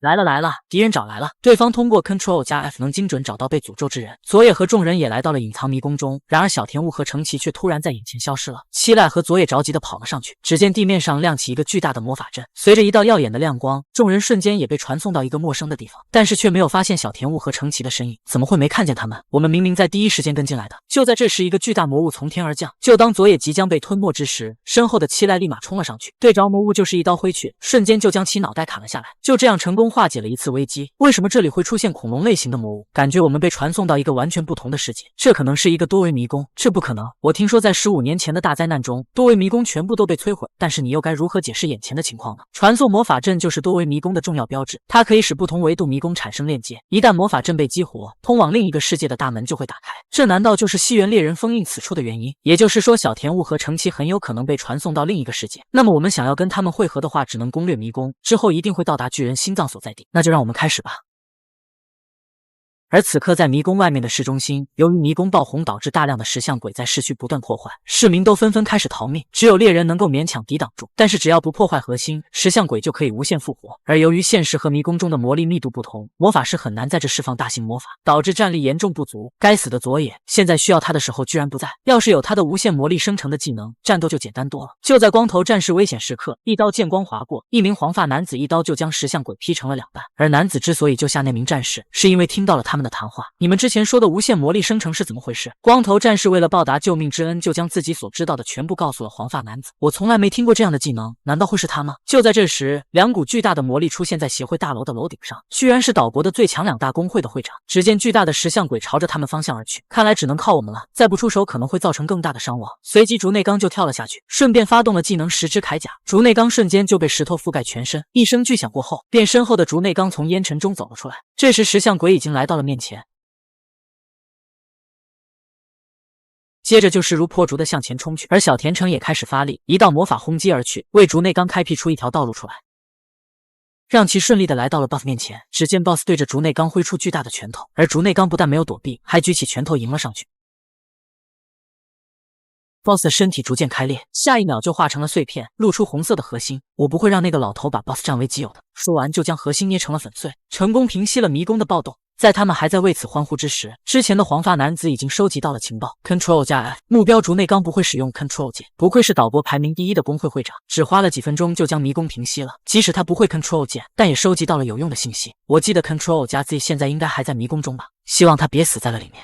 来了，敌人找来了！对方通过 Ctrl 加 F 能精准找到被诅咒之人。佐野和众人也来到了隐藏迷宫中，然而小田雾和成崎却突然在眼前消失了。七濑和佐野着急地跑了上去，只见地面上亮起一个巨大的魔法阵，随着一道耀眼的亮光，众人瞬间也被传送到一个陌生的地方，但是却没有发现小田雾和成崎的身影。怎么会没看见他们？我们明明在第一时间跟进来的。就在这时，一个巨大魔物从天而降，就当佐野即将被吞没之时，身后的七濑立马冲了上去，对着魔物就是一刀挥去，瞬间就将其脑袋砍了下来，就这样成功化解了一次危机。为什么这里会出现恐龙类型的魔物？感觉我们被传送到一个完全不同的世界，这可能是一个多维迷宫。这不可能！我听说在15年前的大灾难中，多维迷宫全部都被摧毁，但是你又该如何解释眼前的情况呢？传送魔法阵就是多维迷宫的重要标志，它可以使不同维度迷宫产生链接，一旦魔法阵被激活，通往另一个世界的大门就会打开。这难道就是西园猎人封印此处的原因？也就是说，小田雾和成崎很有可能被传送到另一个世界。那么我们想要跟他们会合的话，只能攻略迷宫，之后一定会到达巨人心脏所在地。那就让我们开始吧。而此刻，在迷宫外面的市中心，由于迷宫爆红，导致大量的石像鬼在市区不断破坏，市民都纷纷开始逃命，只有猎人能够勉强抵挡住。但是只要不破坏核心，石像鬼就可以无限复活。而由于现实和迷宫中的魔力密度不同，魔法师很难在这释放大型魔法，导致战力严重不足。该死的佐野，现在需要他的时候居然不在。要是有他的无限魔力生成的技能，战斗就简单多了。就在光头战士危险时刻，一刀剑光划过，一名黄发男子一刀就将石像鬼劈成了2半。而男子之所以救下那名战士，是因为听到了他们的谈话。你们之前说的无限魔力生成是怎么回事？光头战士为了报答救命之恩，就将自己所知道的全部告诉了黄发男子。我从来没听过这样的技能，难道会是他吗？就在这时，2股巨大的魔力出现在协会大楼的楼顶上，居然是岛国的最强2大工会的会长。只见巨大的石像鬼朝着他们方向而去，看来只能靠我们了，再不出手可能会造成更大的伤亡。随即竹内刚就跳了下去，顺便发动了技能石之铠甲。竹内刚瞬间就被石头覆盖全身，一声巨响过后，便身后的竹内刚从烟尘中走了出来。这时石像鬼已经来到了面前，接着就势如破竹的向前冲去，而小田城也开始发力，一道魔法轰击而去，为竹内刚开辟出一条道路出来，让其顺利的来到了 BOSS 面前。只见 BOSS 对着竹内刚挥出巨大的拳头，而竹内刚不但没有躲避，还举起拳头迎了上去。BOSS 的身体逐渐开裂，下一秒就化成了碎片，露出红色的核心。我不会让那个老头把 BOSS 占为己有的。说完就将核心捏成了粉碎，成功平息了迷宫的暴动。在他们还在为此欢呼之时，之前的黄发男子已经收集到了情报。Ctrl 加 F， 目标竹内刚不会使用 Ctrl 键，不愧是岛国排名第1的工会会长，只花了几分钟就将迷宫平息了。即使他不会 Ctrl 键，但也收集到了有用的信息。我记得 Ctrl 加 Z 现在应该还在迷宫中吧，希望他别死在了里面。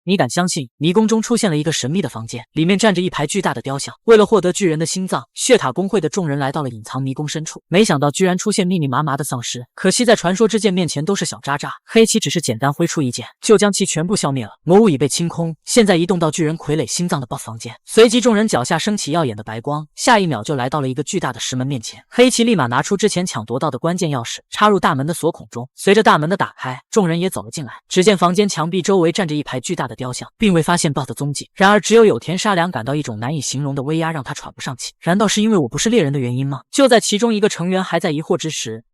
你敢相信，迷宫中出现了一个神秘的房间，里面站着一排巨大的雕像。为了获得巨人的心脏，血塔工会的众人来到了隐藏迷宫深处，没想到居然出现密密麻麻的丧尸。可惜在传说之剑面前都是小渣渣，黑崎只是简单挥出一剑，就将其全部消灭了。魔物已被清空，现在移动到巨人傀儡心脏的 BOSS 房间。随即众人脚下升起耀眼的白光，下一秒就来到了一个巨大的石门面前。黑崎立马拿出之前抢夺到的关键钥匙，插入大门的锁孔中。随着大门的打开，众人也走了进来。只见房间墙壁周围站着一排巨大的雕像，并未发现 BOSS 的踪迹。然而只有有田沙良感到一种难以形容的威压，让他喘不上气。难道是因为我不是猎人的原因吗？就在其中一个成员还在疑惑之时，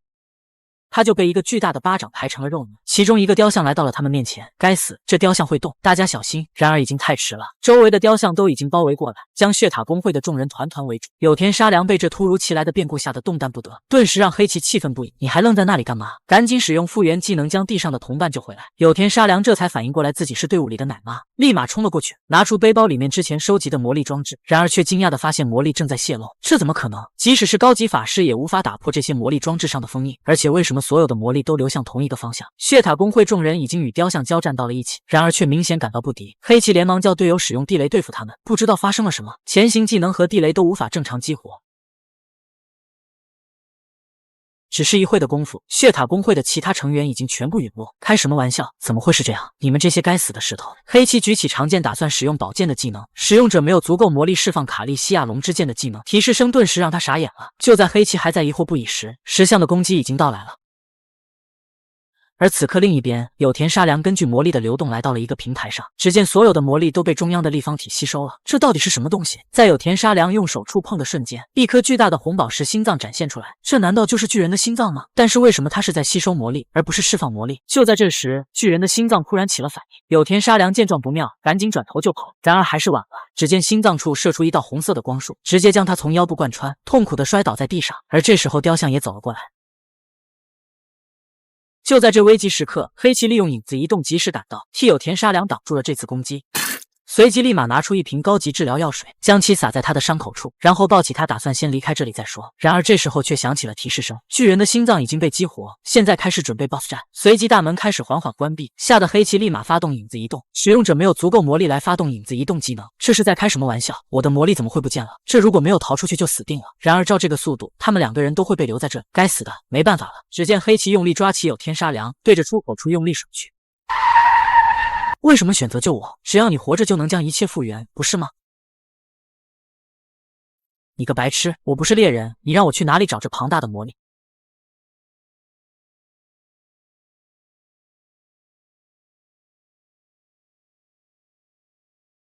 他就被一个巨大的巴掌拍成了肉泥。其中一个雕像来到了他们面前，该死，这雕像会动，大家小心！然而已经太迟了，周围的雕像都已经包围过来，将血塔工会的众人团团围住。有田沙良被这突如其来的变故吓得动弹不得，顿时让黑崎气愤不已。你还愣在那里干嘛？赶紧使用复原技能将地上的同伴救回来。有田沙良这才反应过来自己是队伍里的奶妈，立马冲了过去，拿出背包里面之前收集的魔力装置，然而却惊讶地发现魔力正在泄露。这怎么可能？即使是高级法师也无法打破这些魔力装置上的封印，而且为什么所有的魔力都流向同一个方向？血塔工会众人已经与雕像交战到了一起，然而却明显感到不敌。黑崎连忙叫队友使用地雷对付他们，不知道发生了什么，前行技能和地雷都无法正常激活。只是一会的功夫，血塔工会的其他成员已经全部陨落。开什么玩笑？怎么会是这样？你们这些该死的石头！黑崎举起长剑，打算使用宝剑的技能，使用者没有足够魔力释放卡利西亚龙之剑的技能。提示声顿时让他傻眼了。就在黑崎还在疑惑不已时，石像的攻击已经到来了。而此刻另一边，有田沙良根据魔力的流动来到了一个平台上，只见所有的魔力都被中央的立方体吸收了。这到底是什么东西？在有田沙良用手触碰的瞬间，一颗巨大的红宝石心脏展现出来。这难道就是巨人的心脏吗？但是为什么它是在吸收魔力，而不是释放魔力？就在这时，巨人的心脏突然起了反应。有田沙良见状不妙，赶紧转头就跑，然而还是晚了。只见心脏处射出一道红色的光束，直接将他从腰部贯穿，痛苦的摔倒在地上。而这时候雕像也走了过来。就在这危急时刻，黑崎利用影子移动及时赶到，替有田沙良挡住了这次攻击。随即立马拿出一瓶高级治疗药水，将其洒在他的伤口处，然后抱起他，打算先离开这里再说。然而这时候却响起了提示声，巨人的心脏已经被激活，现在开始准备 BOSS 战。随即大门开始缓缓关闭，吓得黑崎立马发动影子移动。使用者没有足够魔力来发动影子移动技能，这是在开什么玩笑？我的魔力怎么会不见了？这如果没有逃出去就死定了。然而照这个速度，他们两个人都会被留在这，该死的，没办法了。只见黑崎用力抓起有田沙良，对着出口处用力手去。为什么选择救我？只要你活着就能将一切复原，不是吗？你个白痴，我不是猎人，你让我去哪里找这庞大的魔力？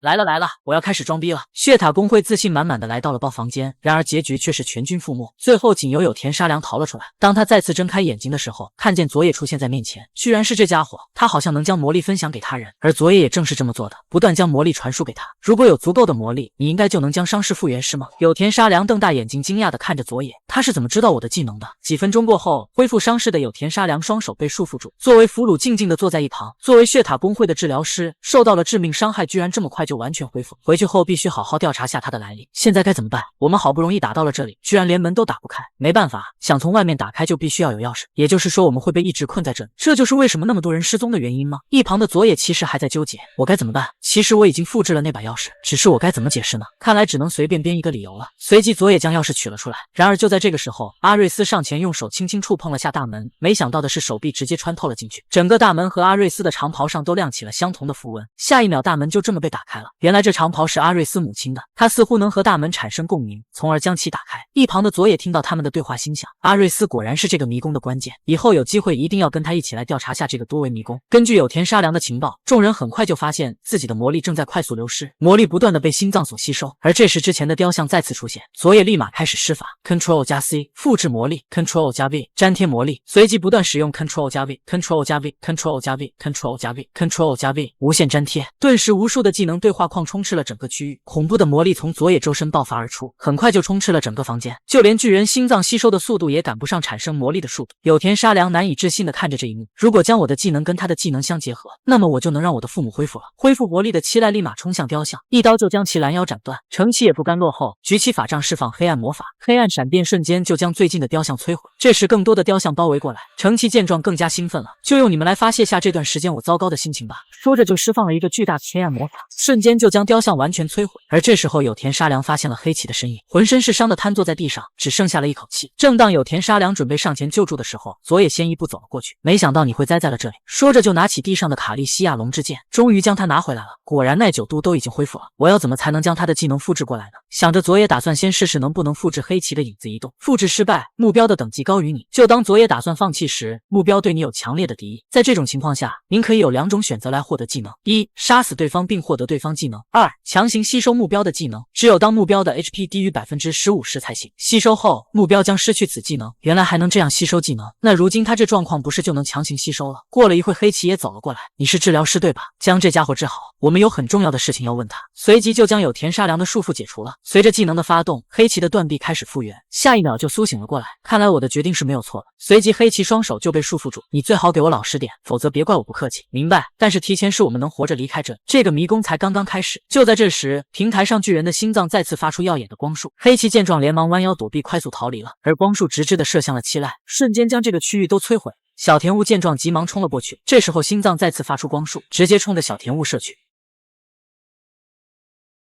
来了来了，我要开始装逼了！血塔公会自信满满的来到了豹房间，然而结局却是全军覆没，最后仅有田沙良逃了出来。当他再次睁开眼睛的时候，看见佐野出现在面前，居然是这家伙！他好像能将魔力分享给他人，而佐野也正是这么做的，不断将魔力传输给他。如果有足够的魔力，你应该就能将伤势复原，是吗？有田沙良瞪大眼睛，惊讶的看着佐野，他是怎么知道我的技能的？几分钟过后，恢复伤势的有田沙良双手被束缚住，作为俘虏静静的坐在一旁。作为血塔公会的治疗师，受到了致命伤害，居然这么快就完全恢复。回去后必须好好调查下他的来历。现在该怎么办？我们好不容易打到了这里，居然连门都打不开。没办法，想从外面打开就必须要有钥匙，也就是说我们会被一直困在这里。这就是为什么那么多人失踪的原因吗？一旁的佐野其实还在纠结，我该怎么办？其实我已经复制了那把钥匙，只是我该怎么解释呢？看来只能随便编一个理由了。随即佐野将钥匙取了出来，然而就在这个时候，阿瑞斯上前用手轻轻触碰了下大门，没想到的是手臂直接穿透了进去，整个大门和阿瑞斯的长袍上都亮起了相同的符文。下一秒大门就这么被打开了，原来这长袍是阿瑞斯母亲的，她似乎能和大门产生共鸣，从而将其打开。一旁的佐野听到他们的对话，心想阿瑞斯果然是这个迷宫的关键，以后有机会一定要跟他一起来调查下这个多维迷宫。根据有田沙良的情报，众人很快就发现自己的魔力正在快速流失，魔力不断的被心脏所吸收。而这时之前的雕像再次出现，佐野立马开始施法 Ctrl 加 C 复制魔力 Ctrl 加 V 粘贴魔力，随即不断使用 Ctrl 加 V Ctrl 加 V Ctrl 加 V Ctrl 加 V Ctrl 加 V 无限粘贴，顿时无数的技能对话框充斥了整个区域，恐怖的魔力从佐野周身爆发而出，很快就充斥了整个房间，就连巨人心脏吸收的速度也赶不上产生魔力的速度。有田沙良难以置信的看着这一幕，如果将我的技能跟他的技能相结合，那么我就能让我的父母恢复了。恢复魔力的七濑立马冲向雕像，一刀就将其拦腰斩断。程启也不甘落后，举起法杖释放黑暗魔法，黑暗闪电瞬间就将最近的雕像摧毁。这时更多的雕像包围过来，程启见状更加兴奋了，就用你们来发泄下这段时间我糟糕的心情吧。说着就释放了一个巨大的黑暗魔法，瞬间就将雕像完全摧毁。而这时候有田沙良发现了黑崎的身影，浑身是伤的瘫坐在地上，只剩下了一口气。正当有田沙良准备上前救助的时候，佐野先一步走了过去，没想到你会栽在了这里。说着就拿起地上的卡利西亚龙之剑，终于将它拿回来了。果然耐久度都已经恢复了，我要怎么才能将他的技能复制过来呢？想着佐野打算先试试能不能复制黑崎的影子移动，复制失败，目标的等级高于你。就当佐野打算放弃时，目标对你有强烈的敌意。在这种情况下，您可以有两种选择来获得技能：一、杀死对方并获得对方技能；二、强行吸收目标的技能。只有当目标的 HP 低于 15% 时才行，吸收后目标将失去此技能。原来还能这样吸收技能，那如今他这状况不是就能强行吸收了？过了一会，黑崎也走了过来，你是治疗师对吧？将这家伙治好，我们有很重要的事情要问他。随即就将有田沙良的束缚解除了。随着技能的发动，黑崎的断臂开始复原，下一秒就苏醒了过来。看来我的决定是没有错的。随即黑崎双手就被束缚住，你最好给我老实点，否则别怪我不客气。明白，但是提前是我们能活着离开这个迷宫才刚刚开始。就在这时，平台上巨人的心脏再次发出耀眼的光束，黑崎见状连忙弯腰躲避，快速逃离了。而光束直直的射向了七濑，瞬间将这个区域都摧毁。小田雾见状急忙冲了过去，这时候心脏再次发出光束，直接冲着小田雾射去。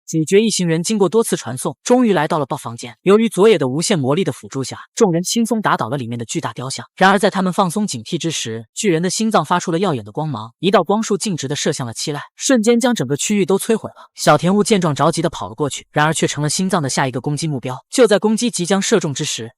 主角一行人经过多次传送，终于来到了豹房间。由于佐野的无限魔力的辅助下，众人轻松打倒了里面的巨大雕像。然而在他们放松警惕之时，巨人的心脏发出了耀眼的光芒，一道光束径直的射向了七濑，瞬间将整个区域都摧毁了。小田雾见状着急的跑了过去，然而却成了心脏的下一个攻击目标。就在攻击即将射中之时，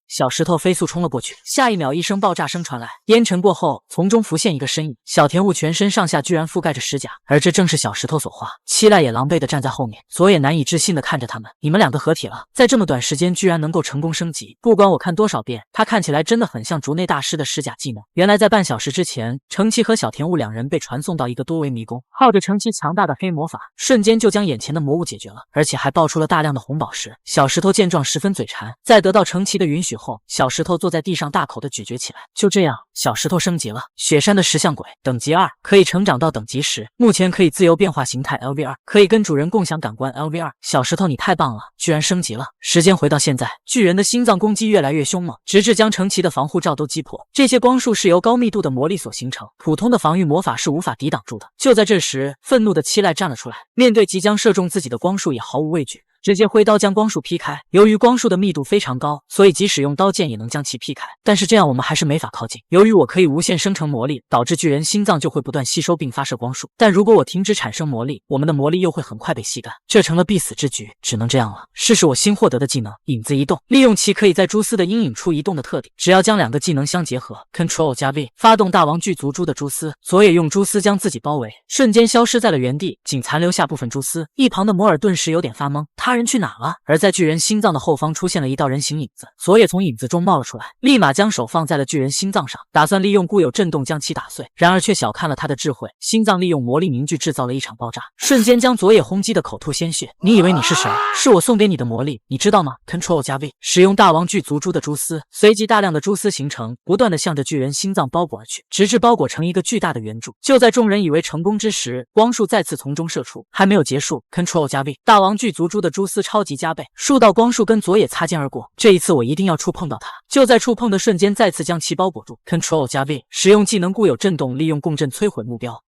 小石头飞速冲了过去，下一秒一声爆炸声传来，烟尘过后，从中浮现一个身影。小田雾全身上下居然覆盖着石甲，而这正是小石头所化。七濑也狼狈地站在后面，佐野难以置信地看着他们，你们两个合体了，在这么短时间居然能够成功升级，不管我看多少遍，他看起来真的很像竹内大师的石甲技能。原来在半小时之前，成崎和小田雾两人被传送到一个多维迷宫，靠着成崎强大的黑魔法，瞬间就将眼前的魔物解决了，而且还爆出了大量的红宝石。小石头见状十分嘴馋，在得到成崎的允许后，小石头坐在地上大口的咀嚼起来。就这样，小石头升级了。雪山的石像鬼等级2，可以成长到等级10，目前可以自由变化形态 LV2，可以跟主人共享感官 LV2。小石头你太棒了，居然升级了。时间回到现在，巨人的心脏攻击越来越凶猛，直至将成崎的防护罩都击破。这些光束是由高密度的魔力所形成，普通的防御魔法是无法抵挡住的。就在这时，愤怒的七濑站了出来，面对即将射中自己的光束也毫无畏惧，直接挥刀将光束劈开。由于光束的密度非常高，所以即使用刀剑也能将其劈开，但是这样我们还是没法靠近。由于我可以无限生成魔力，导致巨人心脏就会不断吸收并发射光束，但如果我停止产生魔力，我们的魔力又会很快被吸干，这成了必死之局，只能这样了。试试我新获得的技能影子移动，利用其可以在蛛丝的阴影处移动的特点，只要将两个技能相结合 Ctrl 加 V 发动大王巨足蛛的蛛丝，佐野用蛛丝将自己包围，瞬间消失在了原地，仅残留下部分蛛丝。一旁的摩尔顿时有点发懵，他人去哪了？而在巨人心脏的后方出现了一道人形影子，佐野从影子中冒了出来，立马将手放在了巨人心脏上，打算利用固有震动将其打碎，然而却小看了他的智慧，心脏利用魔力凝聚制造了一场爆炸，瞬间将佐野轰击的口吐鲜血。你以为你是谁？是我送给你的魔力，你知道吗 ？Ctrl 加 V 使用大王巨足蛛的蛛丝，随即大量的蛛丝形成，不断的向着巨人心脏包裹而去，直至包裹成一个巨大的圆柱。就在众人以为成功之时，光束再次从中射出，还没有结束 ，Ctrl 加 V 大王巨足蛛的蛛丝超级加倍，数道光束跟佐野擦肩而过。这一次我一定要触碰到它。就在触碰的瞬间，再次将其包裹住 ，Ctrl 加 V 使用技能固有震动，利用共振摧毁目标。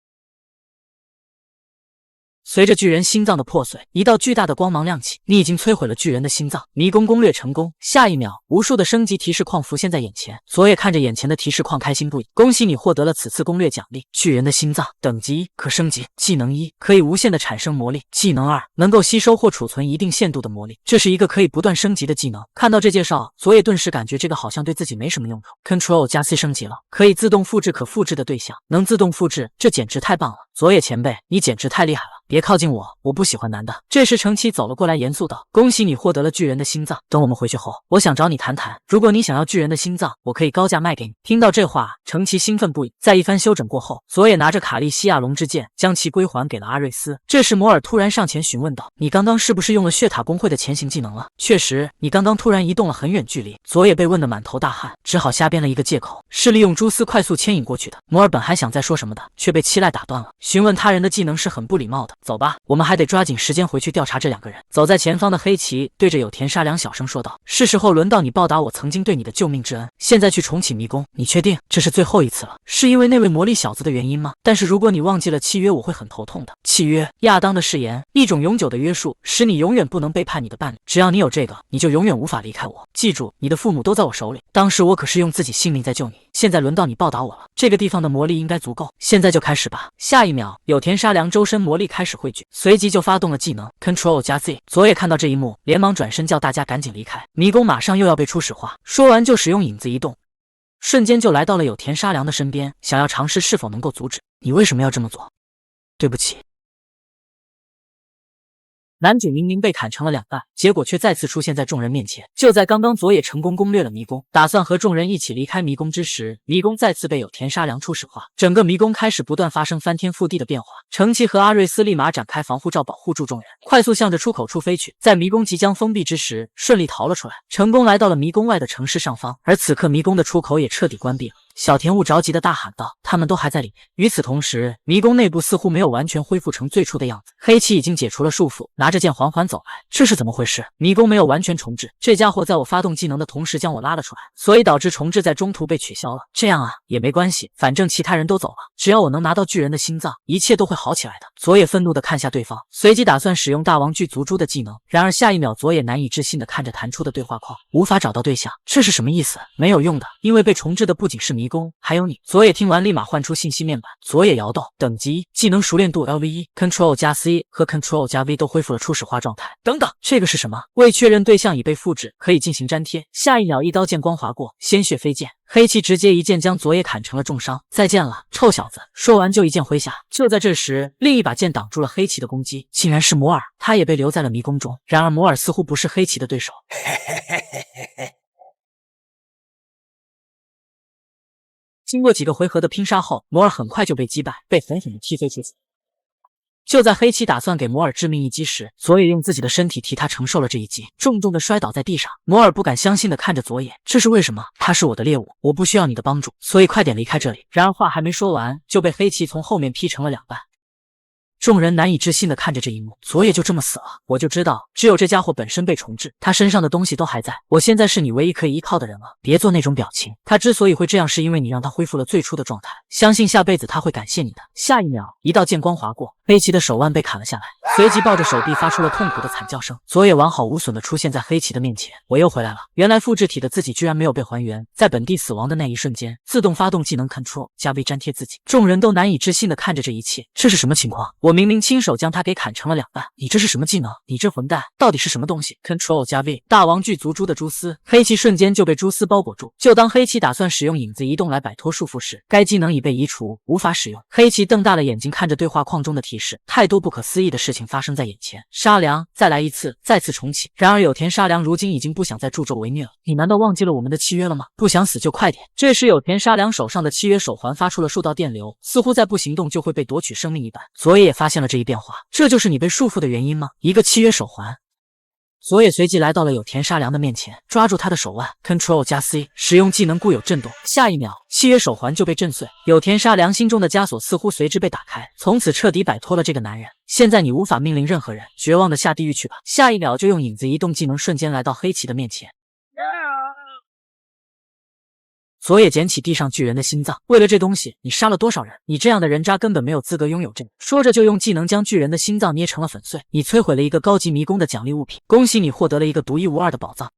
随着巨人心脏的破碎，一道巨大的光芒亮起，你已经摧毁了巨人的心脏，迷宫攻略成功。下一秒，无数的升级提示框浮现在眼前，佐野看着眼前的提示框开心不已，恭喜你获得了此次攻略奖励，巨人的心脏，等级1，可升级。技能1，可以无限的产生魔力。技能2，能够吸收或储存一定限度的魔力，这是一个可以不断升级的技能。看到这介绍，佐野顿时感觉这个好像对自己没什么用处。Ctrl 加 C 升级了，可以自动复制可复制的对象，能自动复制，这简直太棒了。佐野前辈，你简直太厉害了。别靠近我，我不喜欢男的。这时成崎走了过来，严肃道：“恭喜你获得了巨人的心脏。等我们回去后，我想找你谈谈。如果你想要巨人的心脏，我可以高价卖给你。”听到这话，成崎兴奋不已。在一番休整过后，佐野拿着卡利西亚龙之剑，将其归还给了阿瑞斯。这时摩尔突然上前询问道：“你刚刚是不是用了血塔工会的前行技能了？”确实，你刚刚突然移动了很远距离。佐野被问得满头大汗，只好瞎编了一个借口，是利用蛛丝快速牵引过去的。摩尔本还想再说什么的，却被七濑打断了。询问他人的技能是很不礼貌的。走吧，我们还得抓紧时间回去调查这两个人。走在前方的黑崎对着有田沙良小声说道：“是时候轮到你报答我曾经对你的救命之恩。现在去重启迷宫，你确定这是最后一次了？是因为那位魔力小子的原因吗？但是如果你忘记了契约，我会很头痛的。契约，亚当的誓言，一种永久的约束，使你永远不能背叛你的伴侣。只要你有这个，你就永远无法离开我。记住，你的父母都在我手里，当时我可是用自己性命在救你。现在轮到你报答我了。这个地方的魔力应该足够，现在就开始吧。”下一秒，有田沙良周身魔力开始汇聚，随即就发动了技能 Ctrl 加 Z。佐野看到这一幕，连忙转身叫大家赶紧离开，迷宫马上又要被初始化。说完就使用影子移动，瞬间就来到了有田沙良的身边，想要尝试是否能够阻止。你为什么要这么做？对不起。男主明明被砍成了两半，结果却再次出现在众人面前。就在刚刚佐野成功攻略了迷宫，打算和众人一起离开迷宫之时，迷宫再次被有田沙良初始化，整个迷宫开始不断发生翻天覆地的变化。成崎和阿瑞斯立马展开防护罩保护住众人，快速向着出口处飞去，在迷宫即将封闭之时顺利逃了出来，成功来到了迷宫外的城市上方。而此刻迷宫的出口也彻底关闭了。小田雾着急的大喊道：“他们都还在里面。”与此同时，迷宫内部似乎没有完全恢复成最初的样子。黑崎已经解除了束缚，拿着剑缓缓走来。这是怎么回事？迷宫没有完全重置，这家伙在我发动技能的同时将我拉了出来，所以导致重置在中途被取消了。这样啊，也没关系，反正其他人都走了，只要我能拿到巨人的心脏，一切都会好起来的。佐野愤怒地看下对方，随即打算使用大王巨足蛛的技能。然而下一秒，佐野难以置信地看着弹出的对话框，无法找到对象，这是什么意思？没有用的，因为被重置的不仅是迷迷宫，还有你。佐野听完立马换出信息面板。佐野摇头，等级1，技能熟练度 LV1，Control 加 C 和 Control 加 V 都恢复了初始化状态。等等，这个是什么？未确认对象已被复制，可以进行粘贴。下一秒，一刀剑光划过，鲜血飞溅。黑崎直接一剑将佐野砍成了重伤。再见了，臭小子！说完就一剑挥下。就在这时，另一把剑挡住了黑崎的攻击，竟然是摩尔，他也被留在了迷宫中。然而摩尔似乎不是黑崎的对手。经过几个回合的拼杀后，摩尔很快就被击败，被狠狠地踢飞出去。就在黑崎打算给摩尔致命一击时，佐野用自己的身体替他承受了这一击，重重的摔倒在地上。摩尔不敢相信的看着佐野，这是为什么？他是我的猎物，我不需要你的帮助，所以快点离开这里。然而话还没说完，就被黑崎从后面劈成了2半。众人难以置信的看着这一幕，佐野就这么死了。我就知道，只有这家伙本身被重置，他身上的东西都还在。我现在是你唯一可以依靠的人了，别做那种表情。他之所以会这样，是因为你让他恢复了最初的状态，相信下辈子他会感谢你的。下一秒，一道剑光划过，黑崎的手腕被砍了下来，随即抱着手臂发出了痛苦的惨叫声。佐野完好无损的出现在黑崎的面前，我又回来了。原来复制体的自己居然没有被还原，在本地死亡的那一瞬间，自动发动技能 Control 加 V 粘贴自己。众人都难以置信的看着这一切，这是什么情况？我明明亲手将他给砍成了2半，你这是什么技能？你这混蛋到底是什么东西 ？Control 加 V， 大王巨足蛛的蛛丝，黑崎瞬间就被蛛丝包裹住。就当黑崎打算使用影子移动来摆脱束缚时，该技能已被移除，无法使用。黑崎瞪大了眼睛看着对话框中的提示，太多不可思议的事情发生在眼前。沙良，再来一次，再次重启。然而有田沙良如今已经不想再助纣为虐了。你难道忘记了我们的契约了吗？不想死就快点。这时有田沙良手上的契约手环发出了数道电流，似乎再不行动就会被夺取生命一般。佐野也发现了这一变化，这就是你被束缚的原因吗？一个契约手环。佐野随即来到了有田沙良的面前，抓住他的手腕 ，Control 加 C， 使用技能固有震动。下一秒，契约手环就被震碎。有田沙良心中的枷锁似乎随之被打开，从此彻底摆脱了这个男人。现在你无法命令任何人，绝望的下地狱去吧。下一秒就用影子移动技能瞬间来到黑崎的面前。佐野捡起地上巨人的心脏，为了这东西，你杀了多少人？你这样的人渣根本没有资格拥有这个。说着就用技能将巨人的心脏捏成了粉碎。你摧毁了一个高级迷宫的奖励物品，恭喜你获得了一个独一无二的宝藏。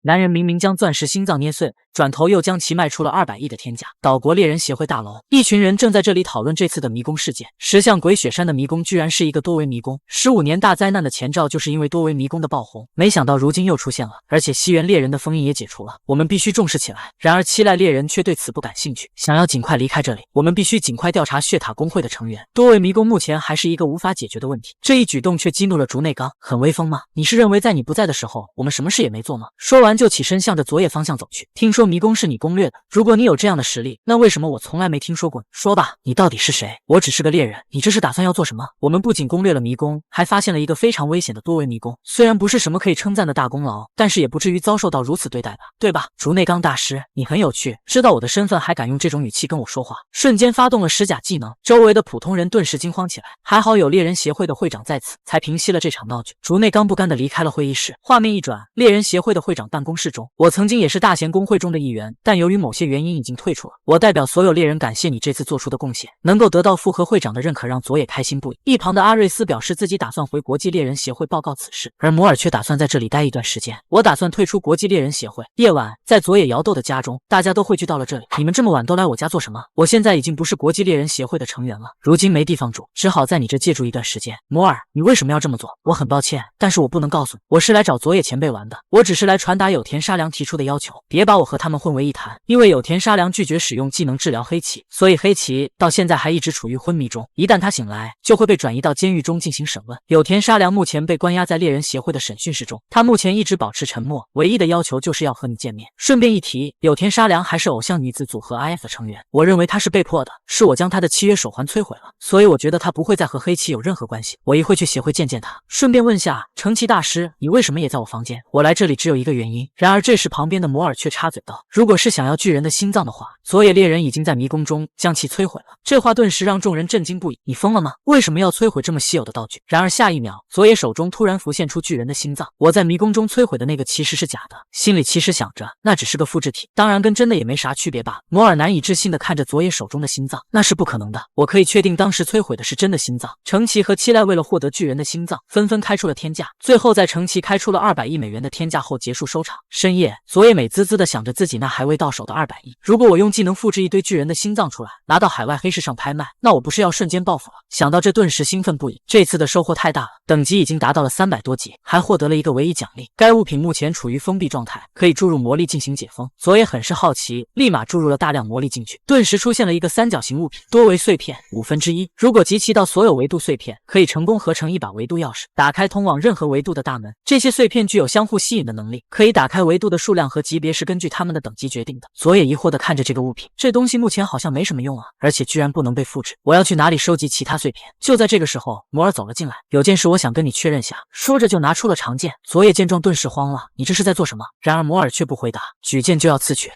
男人明明将钻石心脏捏碎，转头又将其卖出了200亿的天价。岛国猎人协会大楼，一群人正在这里讨论这次的迷宫事件。石像鬼雪山的迷宫居然是一个多维迷宫，15年大灾难的前兆就是因为多维迷宫的爆红，没想到如今又出现了，而且西原猎人的封印也解除了，我们必须重视起来。然而七濑猎人却对此不感兴趣，想要尽快离开这里。我们必须尽快调查血塔公会的成员。多维迷宫目前还是一个无法解决的问题，这一举动却激怒了竹内刚，很威风吗？你是认为在你不在的时候，我们什么事也没做吗？说完就起身向着佐野方向走去。听说迷宫是你攻略的，如果你有这样的实力，那为什么我从来没听说过你？说吧，你到底是谁？我只是个猎人，你这是打算要做什么？我们不仅攻略了迷宫，还发现了一个非常危险的多维迷宫，虽然不是什么可以称赞的大功劳，但是也不至于遭受到如此对待吧，对吧？竹内刚大师，你很有趣，知道我的身份还敢用这种语气跟我说话，瞬间发动了石甲技能，周围的普通人顿时惊慌起来。还好有猎人协会的会长在此，才平息了这场闹剧。竹内刚不甘地离开了会议室，画面一转，猎人协会的会长办公室中，我曾经也是大贤公会中的一员，但由于某些原因已经退出了。我代表所有猎人感谢你这次做出的贡献，能够得到复合会长的认可，让佐野开心不已。一旁的阿瑞斯表示自己打算回国际猎人协会报告此事，而摩尔却打算在这里待一段时间。我打算退出国际猎人协会。夜晚，在佐野摇豆的家中，大家都汇聚到了这里。你们这么晚都来我家做什么？我现在已经不是国际猎人协会的成员了，如今没地方住，只好在你这借住一段时间。摩尔，你为什么要这么做？我很抱歉，但是我不能告诉你，我是来找佐野前辈玩的。我只是来传达有田沙良提出的要求，别把我和他们混为一谈。因为有田沙良拒绝使用技能治疗黑崎，所以黑崎到现在还一直处于昏迷中。一旦他醒来，就会被转移到监狱中进行审问。有田沙良目前被关押在猎人协会的审讯室中，他目前一直保持沉默，唯一的要求就是要和你见面。顺便一提，有田沙良还是偶像女子组合 IF 的成员，我认为他是被迫的，是我将他的契约手环摧毁了，所以我觉得他不会再和黑崎有任何关系。我一会去协会见见他。顺便问下成崎大师，你为什么也在我房间？我来这里只有一个原因。然而这时旁边的摩尔却插嘴道，如果是想要巨人的心脏的话，佐野猎人已经在迷宫中将其摧毁了。这话顿时让众人震惊不已，你疯了吗？为什么要摧毁这么稀有的道具？然而下一秒，佐野手中突然浮现出巨人的心脏，我在迷宫中摧毁的那个其实是假的，心里其实想着那只是个复制体，当然跟真的也没啥区别吧。摩尔难以置信地看着佐野手中的心脏，那是不可能的，我可以确定当时摧毁的是真的心脏。成崎和七濑为了获得巨人的心脏，纷纷开出了天价，最后在成崎开出了200亿美元的天价后结束收场。深夜，佐野美滋滋地想着自己那还未到手的200亿。如果我用技能复制一堆巨人的心脏出来，拿到海外黑市上拍卖，那我不是要瞬间暴富了？想到这顿时兴奋不已。这次的收获太大了，等级已经达到了300多级，还获得了一个唯一奖励。该物品目前处于封闭状态，可以注入魔力进行解封。佐野很是好奇，立马注入了大量魔力进去，顿时出现了一个三角形物品，多维碎片1/5。如果集齐到所有维度碎片，可以成功合成一把维度钥匙，打开通往任何维度的大门。这些碎片具有相互吸引的能力，可以打开维度的数量和级别是根据它们的等级决定的。佐野疑惑地看着这个物品，这东西目前好像没什么用啊，而且居然不能被复制。我要去哪里收集其他碎片？就在这个时候，摩尔走了进来，有件事我想跟你确认下。说着就拿出了长剑。佐野见状顿时慌了，你这是在做什么？然而摩尔却不回答，举剑就要刺去。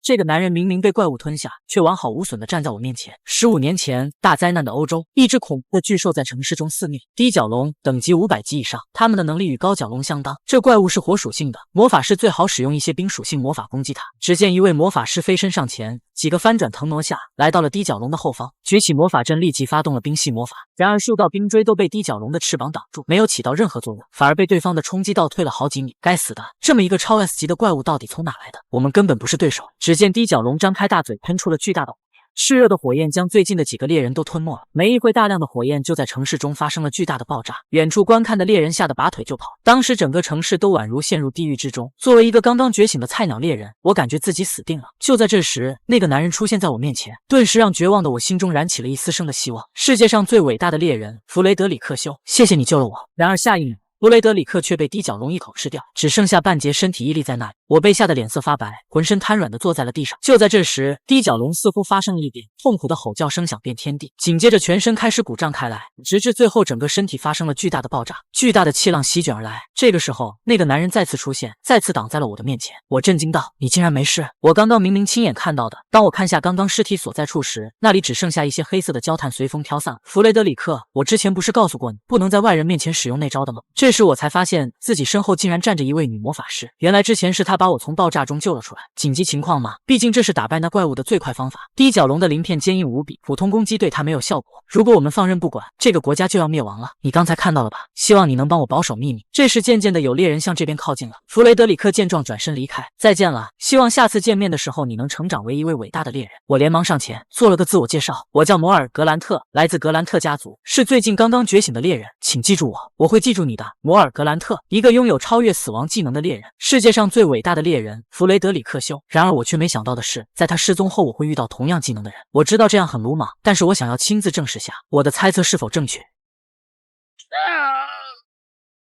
这个男人明明被怪物吞下，却完好无损地站在我面前。15年前大灾难的欧洲，一只恐怖的巨兽在城市中肆虐。低角龙等级500级以上，它们的能力与高角龙相当。这怪物是火属性的，魔法师最好使用一些冰属性魔法攻击它。只见一位魔法师飞身上前，几个翻转腾挪下，来到了低角龙的后方，举起魔法阵，立即发动了冰系魔法。然而数道冰锥都被低角龙的翅膀挡住，没有起到任何作用，反而被对方的冲击倒退了好几米。该死的，这么一个超 S 级的怪物到底从哪来的？我们根本不是对手。只见低角龙张开大嘴，喷出了巨大的火焰，炽热的火焰将最近的几个猎人都吞没了。没一会，大量的火焰就在城市中发生了巨大的爆炸，远处观看的猎人吓得拔腿就跑。当时整个城市都宛如陷入地狱之中。作为一个刚刚觉醒的菜鸟猎人，我感觉自己死定了。就在这时，那个男人出现在我面前，顿时让绝望的我心中燃起了一丝生的希望。世界上最伟大的猎人弗雷德里克修，谢谢你救了我。然而下一秒，弗雷德里克却被低角龙一口吃掉，只剩下半截身体屹立在那里。我被吓得脸色发白，浑身瘫软地坐在了地上。就在这时，低角龙似乎发生了异变，痛苦的吼叫声响遍天地，紧接着全身开始鼓胀开来，直至最后整个身体发生了巨大的爆炸，巨大的气浪席卷而来。这个时候，那个男人再次出现，再次挡在了我的面前。我震惊道：“你竟然没事？我刚刚明明亲眼看到的。”当我看下刚刚尸体所在处时，那里只剩下一些黑色的焦炭随风飘散了。弗雷德里克，我之前不是告诉过你，不能在外人面前使用那招的吗？这时我才发现自己身后竟然站着一位女魔法师，原来之前是她把我从爆炸中救了出来。紧急情况吗？毕竟这是打败那怪物的最快方法。低角龙的鳞片坚硬无比，普通攻击对它没有效果。如果我们放任不管，这个国家就要灭亡了。你刚才看到了吧？希望你能帮我保守秘密。这时渐渐的有猎人向这边靠近了。弗雷德里克见状转身离开，再见了，希望下次见面的时候你能成长为一位伟大的猎人。我连忙上前做了个自我介绍，我叫摩尔·格兰特，来自格兰特家族，是最近刚刚觉醒的猎人，请记住我，我会记住你的。摩尔·格兰特，一个拥有超越死亡技能的猎人，世界上最伟大的猎人弗雷德里克修。然而我却没想到的是，在他失踪后我会遇到同样技能的人。我知道这样很鲁莽，但是我想要亲自证实下我的猜测是否正确。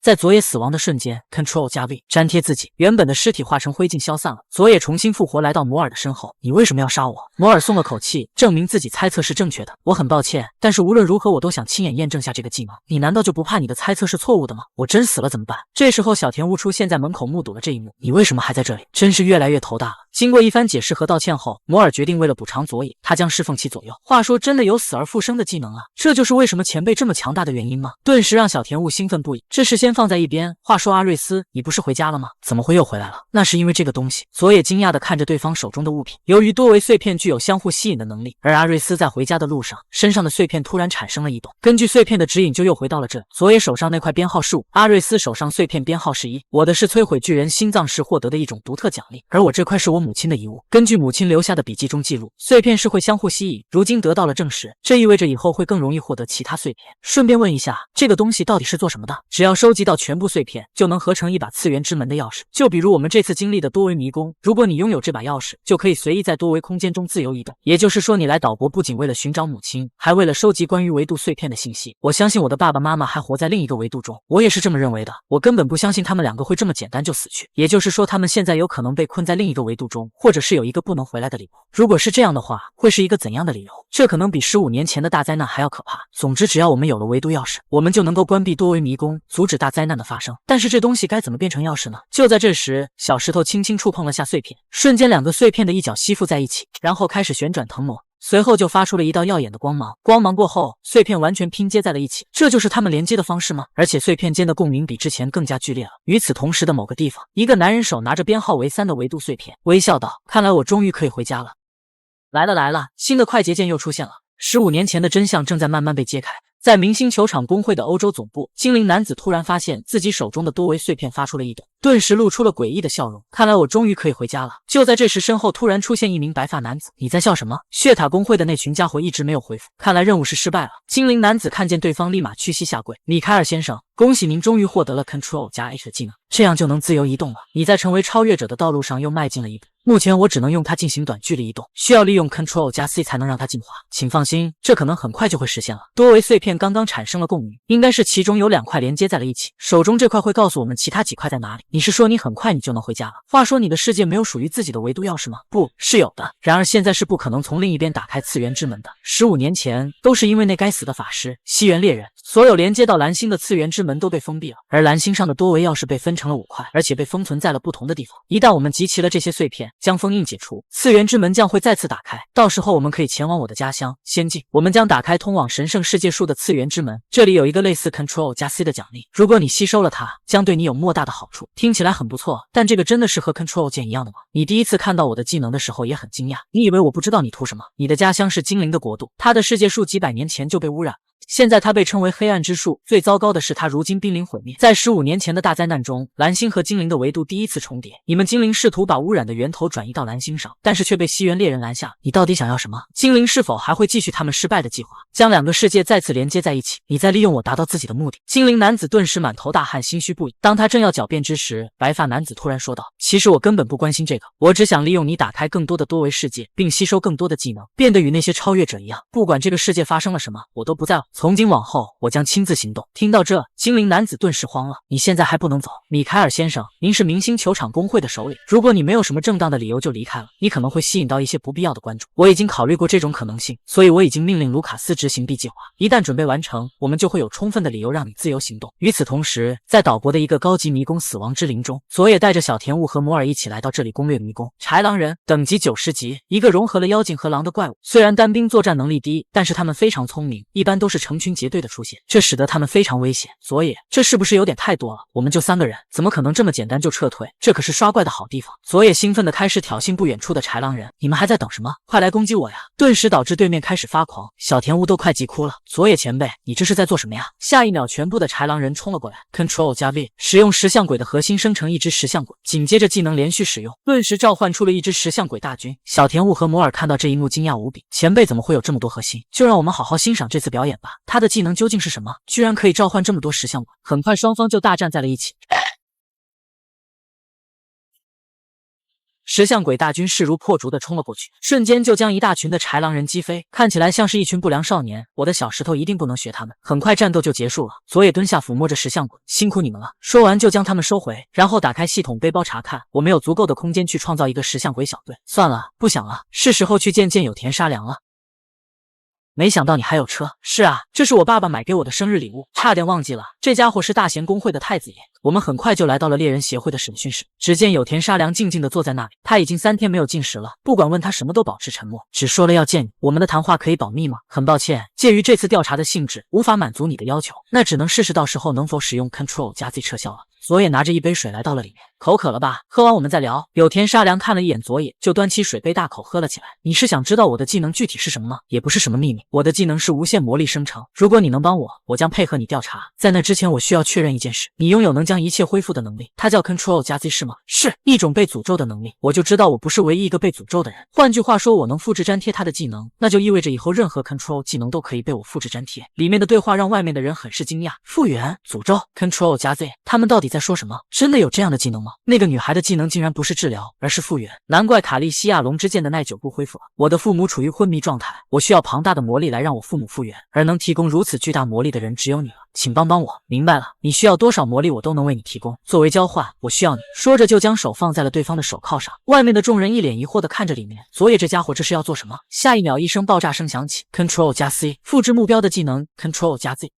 在佐野死亡的瞬间 ，Ctrl 加 V 粘贴自己，原本的尸体化成灰烬消散了。佐野重新复活，来到摩尔的身后。你为什么要杀我？摩尔松了口气，证明自己猜测是正确的。我很抱歉，但是无论如何我都想亲眼验证下这个技能。你难道就不怕你的猜测是错误的吗？我真死了怎么办？这时候小田悟出现在门口，目睹了这一幕。你为什么还在这里？真是越来越头大了。经过一番解释和道歉后，摩尔决定为了补偿佐野，他将侍奉其左右。话说真的有死而复生的技能啊，这就是为什么前辈这么强大的原因吗？顿时让小田悟兴奋不已。这事先放在一边。话说阿瑞斯，你不是回家了吗？怎么会又回来了？那是因为这个东西。佐野惊讶地看着对方手中的物品，由于多维碎片具有相互吸引的能力，而阿瑞斯在回家的路上，身上的碎片突然产生了异动，根据碎片的指引就又回到了这。佐野手上那块编号是5，阿瑞斯手上碎片编号是1。我的是摧毁巨人心脏时获得的一种独特奖励，而我这块是我母亲的遗物。根据母亲留下的笔记中记录，碎片是会相互吸引，如今得到了证实，这意味着以后会更容易获得其他碎片。顺便问一下，这个东西到底是做什么的？只要收集到全部碎片，就能合成一把次元之门的钥匙。就比如我们这次经历的多维迷宫，如果你拥有这把钥匙，就可以随意在多维空间中自由移动。也就是说，你来岛国不仅为了寻找母亲，还为了收集关于维度碎片的信息。我相信我的爸爸妈妈还活在另一个维度中，我也是这么认为的。我根本不相信他们两个会这么简单就死去。也就是说，他们现在有可能被困在另一个维度中，或者是有一个不能回来的理由。如果是这样的话，会是一个怎样的理由？这可能比15年前的大灾难还要可怕。总之，只要我们有了维度钥匙，我们就能够关闭多维迷宫，阻止大灾难的发生。但是这东西该怎么变成钥匙呢？就在这时，小石头轻轻触碰了下碎片，瞬间两个碎片的一角吸附在一起，然后开始旋转腾挪。随后就发出了一道耀眼的光芒，光芒过后，碎片完全拼接在了一起。这就是他们连接的方式吗？而且碎片间的共鸣比之前更加剧烈了。与此同时的某个地方，一个男人手拿着编号为3的维度碎片，微笑道：“看来我终于可以回家了。”来了，新的快捷键又出现了。15年前的真相正在慢慢被揭开。在明星球场工会的欧洲总部，精灵男子突然发现自己手中的多维碎片发出了异动，顿时露出了诡异的笑容。看来我终于可以回家了。就在这时，身后突然出现一名白发男子。你在笑什么？血塔工会的那群家伙一直没有回复，看来任务是失败了。精灵男子看见对方，立马屈膝下跪。米凯尔先生，恭喜您终于获得了 Control 加 H 的技能，这样就能自由移动了。你在成为超越者的道路上又迈进了一步。目前我只能用它进行短距离移动，需要利用 Control 加 C 才能让它进化。请放心，这可能很快就会实现了。多维碎片刚刚产生了共鸣，应该是其中有2块连接在了一起。手中这块会告诉我们其他几块在哪里。你是说你很快你就能回家了？话说你的世界没有属于自己的维度钥匙吗？不是有的，然而现在是不可能从另一边打开次元之门的。15年前都是因为那该死的法师西元猎人，所有连接到蓝星的次元之门都被封闭了，而蓝星上的多维钥匙被分成了5块，而且被封存在了不同的地方。一旦我们集齐了这些碎片，将封印解除，次元之门将会再次打开，到时候我们可以前往我的家乡仙境。我们将打开通往神圣世界树的次元之门，这里有一个类似 Control 加 C 的奖励，如果你吸收了它，将对你有莫大的好处。听起来很不错，但这个真的是和 Control 剑一样的吗？你第一次看到我的技能的时候也很惊讶，你以为我不知道你图什么？你的家乡是精灵的国度，它的世界树几百年前就被污染了。现在它被称为黑暗之树，最糟糕的是它如今濒临毁灭。在15年前的大灾难中，蓝星和精灵的维度第一次重叠，你们精灵试图把污染的源头转移到蓝星上，但是却被西元猎人拦下。你到底想要什么？精灵是否还会继续他们失败的计划，将2个世界再次连接在一起？你在利用我达到自己的目的。精灵男子顿时满头大汗，心虚不已。当他正要狡辩之时，白发男子突然说道：其实我根本不关心这个，我只想利用你打开更多的多维世界，并吸收更多的技能，变得与那些超越者一样。不管这个世界发生了什么，我都不在乎。从今往后，我将亲自行动。听到这，精灵男子顿时慌了。你现在还不能走，米凯尔先生，您是明星球场工会的首领，如果你没有什么正当的理由就离开了，你可能会吸引到一些不必要的关注。我已经考虑过这种可能性，所以我已经命令卢卡斯执行 B 计划。一旦准备完成，我们就会有充分的理由让你自由行动。与此同时，在岛国的一个高级迷宫死亡之林中，佐野带着小田雾和摩尔一起来到这里攻略迷宫。豺狼人等级90级，一个融合了妖精和狼的怪物。虽然单兵作战能力低，但是他们非常聪明，一般都是成群结队的出现，这使得他们非常危险。佐野，这是不是有点太多了？我们就3个人，怎么可能这么简单就撤退？这可是刷怪的好地方。佐野兴奋地开始挑衅不远处的豺狼人，你们还在等什么？快来攻击我呀！顿时导致对面开始发狂，小田雾都快急哭了。佐野前辈，你这是在做什么呀？下一秒，全部的豺狼人冲了过来 ，Control 加 V， 使用石像鬼的核心生成一只石像鬼，紧接着技能连续使用，顿时召唤出了一只石像鬼大军。小田雾和摩尔看到这一幕惊讶无比，前辈怎么会有这么多核心？就让我们好好欣赏这次表演吧。他的技能究竟是什么？居然可以召唤这么多石像鬼！很快双方就大战在了一起。石像鬼大军势如破竹地冲了过去，瞬间就将一大群的豺狼人击飞，看起来像是一群不良少年。我的小石头一定不能学他们。很快战斗就结束了，佐野蹲下抚摸着石像鬼，辛苦你们了。说完就将他们收回，然后打开系统背包查看。我没有足够的空间去创造一个石像鬼小队，算了，不想了，是时候去见见有田沙良了。没想到你还有车。是啊，这是我爸爸买给我的生日礼物，差点忘记了，这家伙是大贤公会的太子爷。我们很快就来到了猎人协会的审讯室，只见有田沙良静静地坐在那里，他已经3天没有进食了，不管问他什么都保持沉默，只说了要见你。我们的谈话可以保密吗？很抱歉，鉴于这次调查的性质无法满足你的要求，那只能试试到时候能否使用 Control 加 Z 撤销了。佐野拿着一杯水来到了里面，口渴了吧？喝完我们再聊。有田沙良看了一眼佐野，就端起水杯大口喝了起来。你是想知道我的技能具体是什么吗？也不是什么秘密，我的技能是无限魔力生成。如果你能帮我，我将配合你调查。在那之前，我需要确认一件事：你拥有能将一切恢复的能力，它叫 Control 加 Z 是吗？是一种被诅咒的能力。我就知道我不是唯一一个被诅咒的人。换句话说，我能复制粘贴他的技能，那就意味着以后任何 Control 技能都可以被我复制粘贴。里面的对话让外面的人很是惊讶。复原、诅咒、Control 加 Z， 他们到底在说什么？真的有这样的技能吗？那个女孩的技能竟然不是治疗，而是复原。难怪卡利西亚龙之剑的耐久不恢复了。我的父母处于昏迷状态，我需要庞大的魔力来让我父母复原，而能提供如此巨大魔力的人只有你了，请帮帮我。明白了，你需要多少魔力我都能为你提供，作为交换，我需要你。说着就将手放在了对方的手铐上。外面的众人一脸疑惑地看着里面，佐野这家伙这是要做什么？下一秒一声爆炸声响起 ，Control 加 C， 复制目标的技能 Control 加 Z。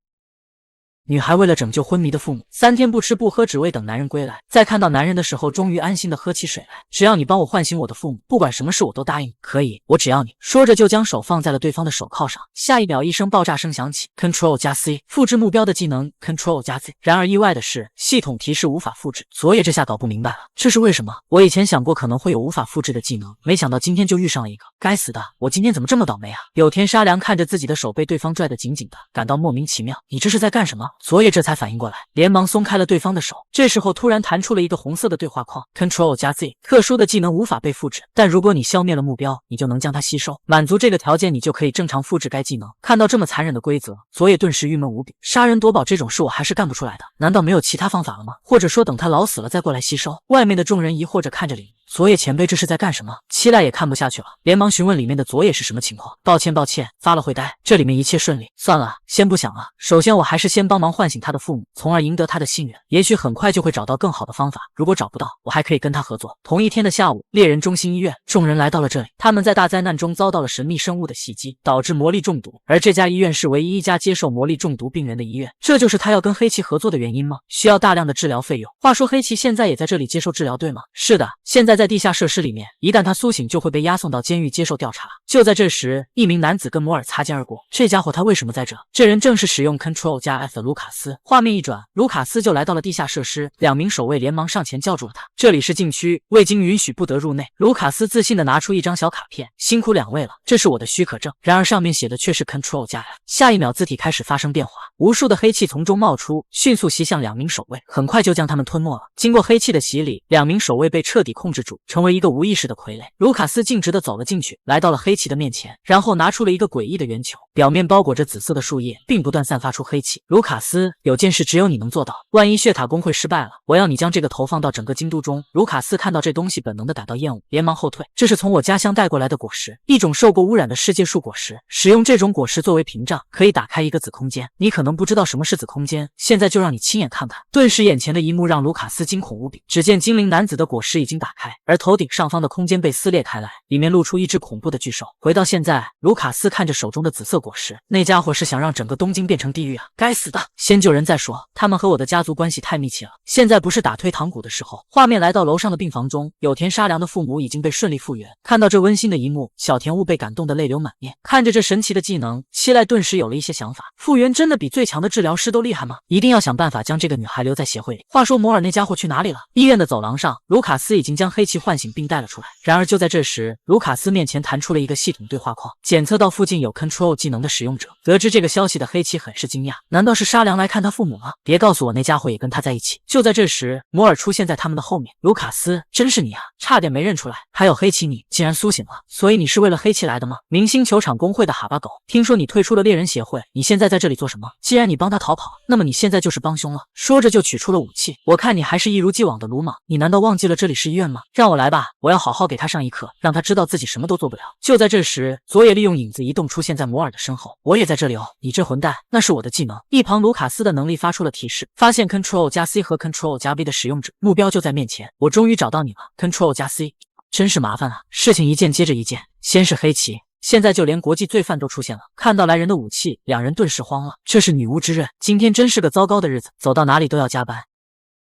女孩为了拯救昏迷的父母，3天不吃不喝，只为等男人归来。在看到男人的时候，终于安心的喝起水来。只要你帮我唤醒我的父母，不管什么事我都答应。可以，我只要你。说着就将手放在了对方的手铐上。下一秒，一声爆炸声响起 ，Ctrl 加 C， 复制目标的技能 Ctrl 加 Z。然而意外的是，系统提示无法复制。佐野这下搞不明白了，这是为什么？我以前想过可能会有无法复制的技能，没想到今天就遇上了一个。该死的，我今天怎么这么倒霉啊！有田沙良看着自己的手被对方拽得紧紧的，感到莫名其妙。你这是在干什么？佐野这才反应过来，连忙松开了对方的手。这时候突然弹出了一个红色的对话框 ，Ctrl 加 Z， 特殊的技能无法被复制，但如果你消灭了目标，你就能将它吸收。满足这个条件，你就可以正常复制该技能。看到这么残忍的规则，佐野顿时郁闷无比。杀人夺宝这种事我还是干不出来的，难道没有其他方法了吗？或者说等他老死了再过来吸收？外面的众人疑惑着看着里。佐野前辈这是在干什么？七濑也看不下去了，连忙询问里面的佐野是什么情况。抱歉，发了会呆，这里面一切顺利。算了，先不想了。首先我还是先帮忙唤醒他的父母，从而赢得他的信任。也许很快就会找到更好的方法。如果找不到，我还可以跟他合作。同一天的下午，猎人中心医院，众人来到了这里。他们在大灾难中遭到了神秘生物的袭击，导致魔力中毒。而这家医院是唯一一家接受魔力中毒病人的医院。这就是他要跟黑崎合作的原因吗？需要大量的治疗费用。话说黑崎现在也在这里接受治疗，对吗？是的，现在在地下设施里面，一旦他苏醒，就会被押送到监狱接受调查。就在这时，一名男子跟摩尔擦肩而过。这家伙他为什么在这？这人正是使用 Ctrl 加 F 的卢卡斯。画面一转，卢卡斯就来到了地下设施，两名守卫连忙上前叫住了他。这里是禁区，未经允许不得入内。卢卡斯自信地拿出一张小卡片，辛苦两位了，这是我的许可证。然而上面写的却是 Ctrl 加 F。下一秒，字体开始发生变化，无数的黑气从中冒出，迅速袭向两名守卫，很快就将他们吞没了。经过黑气的洗礼，两名守卫被彻底控制住，成为一个无意识的傀儡。卢卡斯径直地走了进去，来到了黑气的面前，然后拿出了一个诡异的圆球，表面包裹着紫色的树叶，并不断散发出黑气。卢卡斯，有件事只有你能做到，万一血塔工会失败了，我要你将这个投放到整个京都中。卢卡斯看到这东西，本能地感到厌恶，连忙后退。这是从我家乡带过来的果实，一种受过污染的世界树果实。使用这种果实作为屏障，可以打开一个子空间。你可能不知道什么是子空间，现在就让你亲眼看看。顿时眼前的一幕让卢卡斯惊恐无比，只见精灵男子的果实已经打开，而头顶上方的空间被撕裂开来，里面露出一只恐怖的巨兽。回到现在，卢卡斯看着手中的紫色果实，那家伙是想让整个东京变成地狱啊！该死的，先救人再说，他们和我的家族关系太密切了，现在不是打退堂鼓的时候。画面来到楼上的病房中，有田沙良的父母已经被顺利复原。看到这温馨的一幕，小田雾被感动得泪流满面。看着这神奇的技能，七濑顿时有了一些想法。复原真的比最强的治疗师都厉害吗？一定要想办法将这个女孩留在协会里。话说摩尔那家伙去哪里了？医院的走廊上，卢卡斯已经将黑气唤醒并带了出来。然而就在这时，卢卡斯面前弹出了一个系统对话框，检测到附近有 Ctrl 技能的使用者。得知这个消息的黑崎很是惊讶，难道是沙良来看他父母了？别告诉我那家伙也跟他在一起。就在这时，摩尔出现在他们的后面。卢卡斯，真是你啊，差点没认出来。还有黑崎，你竟然苏醒了，所以你是为了黑崎来的吗？明星球场工会的哈巴狗，听说你退出了猎人协会，你现在在这里做什么？既然你帮他逃跑，那么你现在就是帮凶了。说着就取出了武器。我看你还是一如既往的鲁莽，你难道忘记了这里是医院吗？让我来吧，我要好好给他上一课，让他知道自己什么都做不了。就在这时，佐野利用影子移动出现在摩尔的身后。我也在这里哦，你这混蛋，那是我的技能。一旁卢卡斯的能力发出了提示，发现 Ctrl 加 C 和 Ctrl 加 V 的使用者，目标就在面前。我终于找到你了 ，Ctrl 加 C， 真是麻烦啊，事情一件接着一件。先是黑崎，现在就连国际罪犯都出现了。看到来人的武器，两人顿时慌了。这是女巫之刃，今天真是个糟糕的日子，走到哪里都要加班。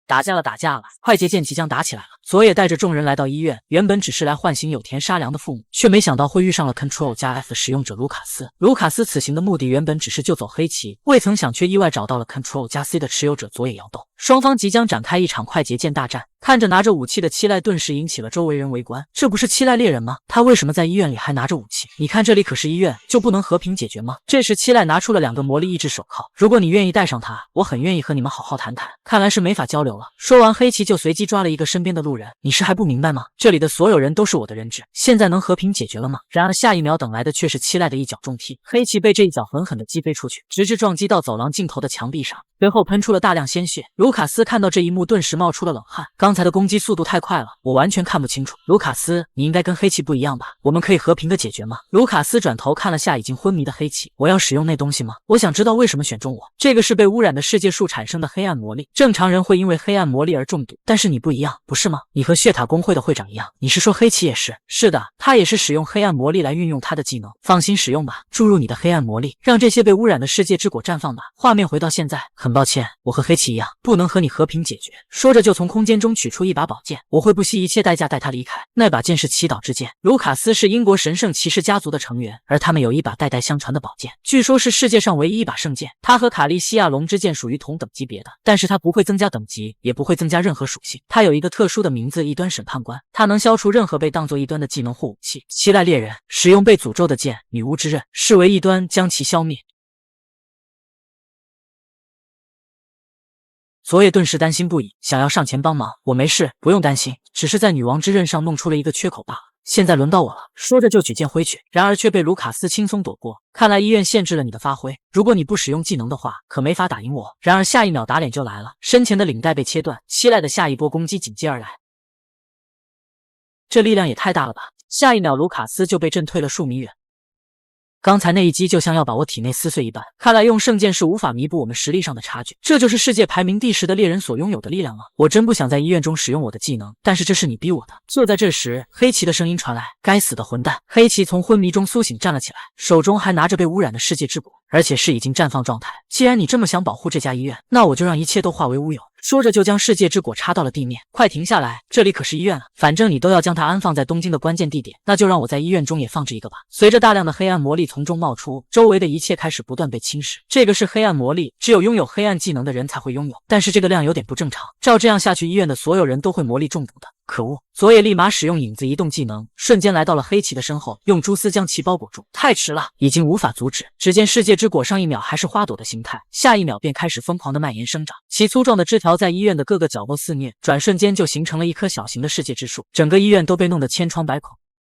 打架了，快捷键即将打起来了。佐野带着众人来到医院，原本只是来唤醒有田沙良的父母，却没想到会遇上了 Ctrl 加 F 使用者卢卡斯。卢卡斯此行的目的原本只是救走黑崎，未曾想却意外找到了 Ctrl 加 C 的持有者佐野遥斗。双方即将展开一场快捷键大战。看着拿着武器的七濑顿时引起了周围人围观，这不是七濑猎人吗？他为什么在医院里还拿着武器？你看这里可是医院，就不能和平解决吗？这时七濑拿出了2个魔力抑制手铐，如果你愿意戴上它，我很愿意和你们好好谈谈。看来是没法交流了。说完，黑崎就随机抓了一个身边的路人。你是还不明白吗？这里的所有人都是我的人质，现在能和平解决了吗？然而下一秒等来的却是七濑的一脚重踢，黑崎被这一脚狠狠地击飞出去，直至撞击到走廊尽头的墙壁上，随后喷出了大量鲜血。卢卡斯看到这一幕，顿时冒出了冷汗。刚才的攻击速度太快了，我完全看不清楚。卢卡斯，你应该跟黑崎不一样吧？我们可以和平的解决吗？卢卡斯转头看了下已经昏迷的黑崎，我要使用那东西吗？我想知道为什么选中我。这个是被污染的世界树产生的黑暗魔力，正常人会因为黑暗魔力而中毒，但是你不一样，不是吗？你和血塔公会的会长一样。你是说黑崎也是？是的，他也是使用黑暗魔力来运用他的技能。放心使用吧，注入你的黑暗魔力，让这些被污染的世界之果绽放吧。画面回到现在，很抱歉，我和黑崎一样，不能和你和平解决。说着就从空间中取出一把宝剑，我会不惜一切代价带他离开。那把剑是祈祷之剑。卢卡斯是英国神圣骑士家族的成员，而他们有一把代代相传的宝剑，据说是世界上唯一一把圣剑。他和卡利西亚龙之剑属于同等级别的，但是它不会增加等级，也不会增加任何属性。它有一个特殊的名字——异端审判官，它能消除任何被当作异端的技能或武器。期待猎人使用被诅咒的剑，女巫之刃，视为异端，将其消灭。佐野顿时担心不已，想要上前帮忙。我没事，不用担心，只是在女王之刃上弄出了一个缺口罢了。现在轮到我了，说着就举剑挥去，然而却被卢卡斯轻松躲过。看来医院限制了你的发挥，如果你不使用技能的话，可没法打赢我。然而下一秒打脸就来了，身前的领带被切断，期待的下一波攻击紧接而来。这力量也太大了吧！下一秒卢卡斯就被震退了数米远。刚才那一击就像要把我体内撕碎一般，看来用圣剑是无法弥补我们实力上的差距。这就是世界排名第10的猎人所拥有的力量吗？我真不想在医院中使用我的技能，但是这是你逼我的。就在这时，黑崎的声音传来：“该死的混蛋！”黑崎从昏迷中苏醒，站了起来，手中还拿着被污染的世界之果，而且是已经绽放状态。既然你这么想保护这家医院，那我就让一切都化为乌有。说着就将世界之果插到了地面。快停下来，这里可是医院啊！反正你都要将它安放在东京的关键地点，那就让我在医院中也放置一个吧。随着大量的黑暗魔力从中冒出，周围的一切开始不断被侵蚀。这个是黑暗魔力，只有拥有黑暗技能的人才会拥有，但是这个量有点不正常，照这样下去，医院的所有人都会魔力中毒的。可恶！佐野立马使用影子移动技能，瞬间来到了黑崎的身后，用蛛丝将其包裹住。太迟了，已经无法阻止。只见世界之果上一秒还是花朵的形态，下一秒便开始疯狂的蔓延生长，其粗壮的枝条在医院的各个角落肆虐，转瞬间就形成了一棵小型的世界之树，整个医院都被弄得千疮百孔。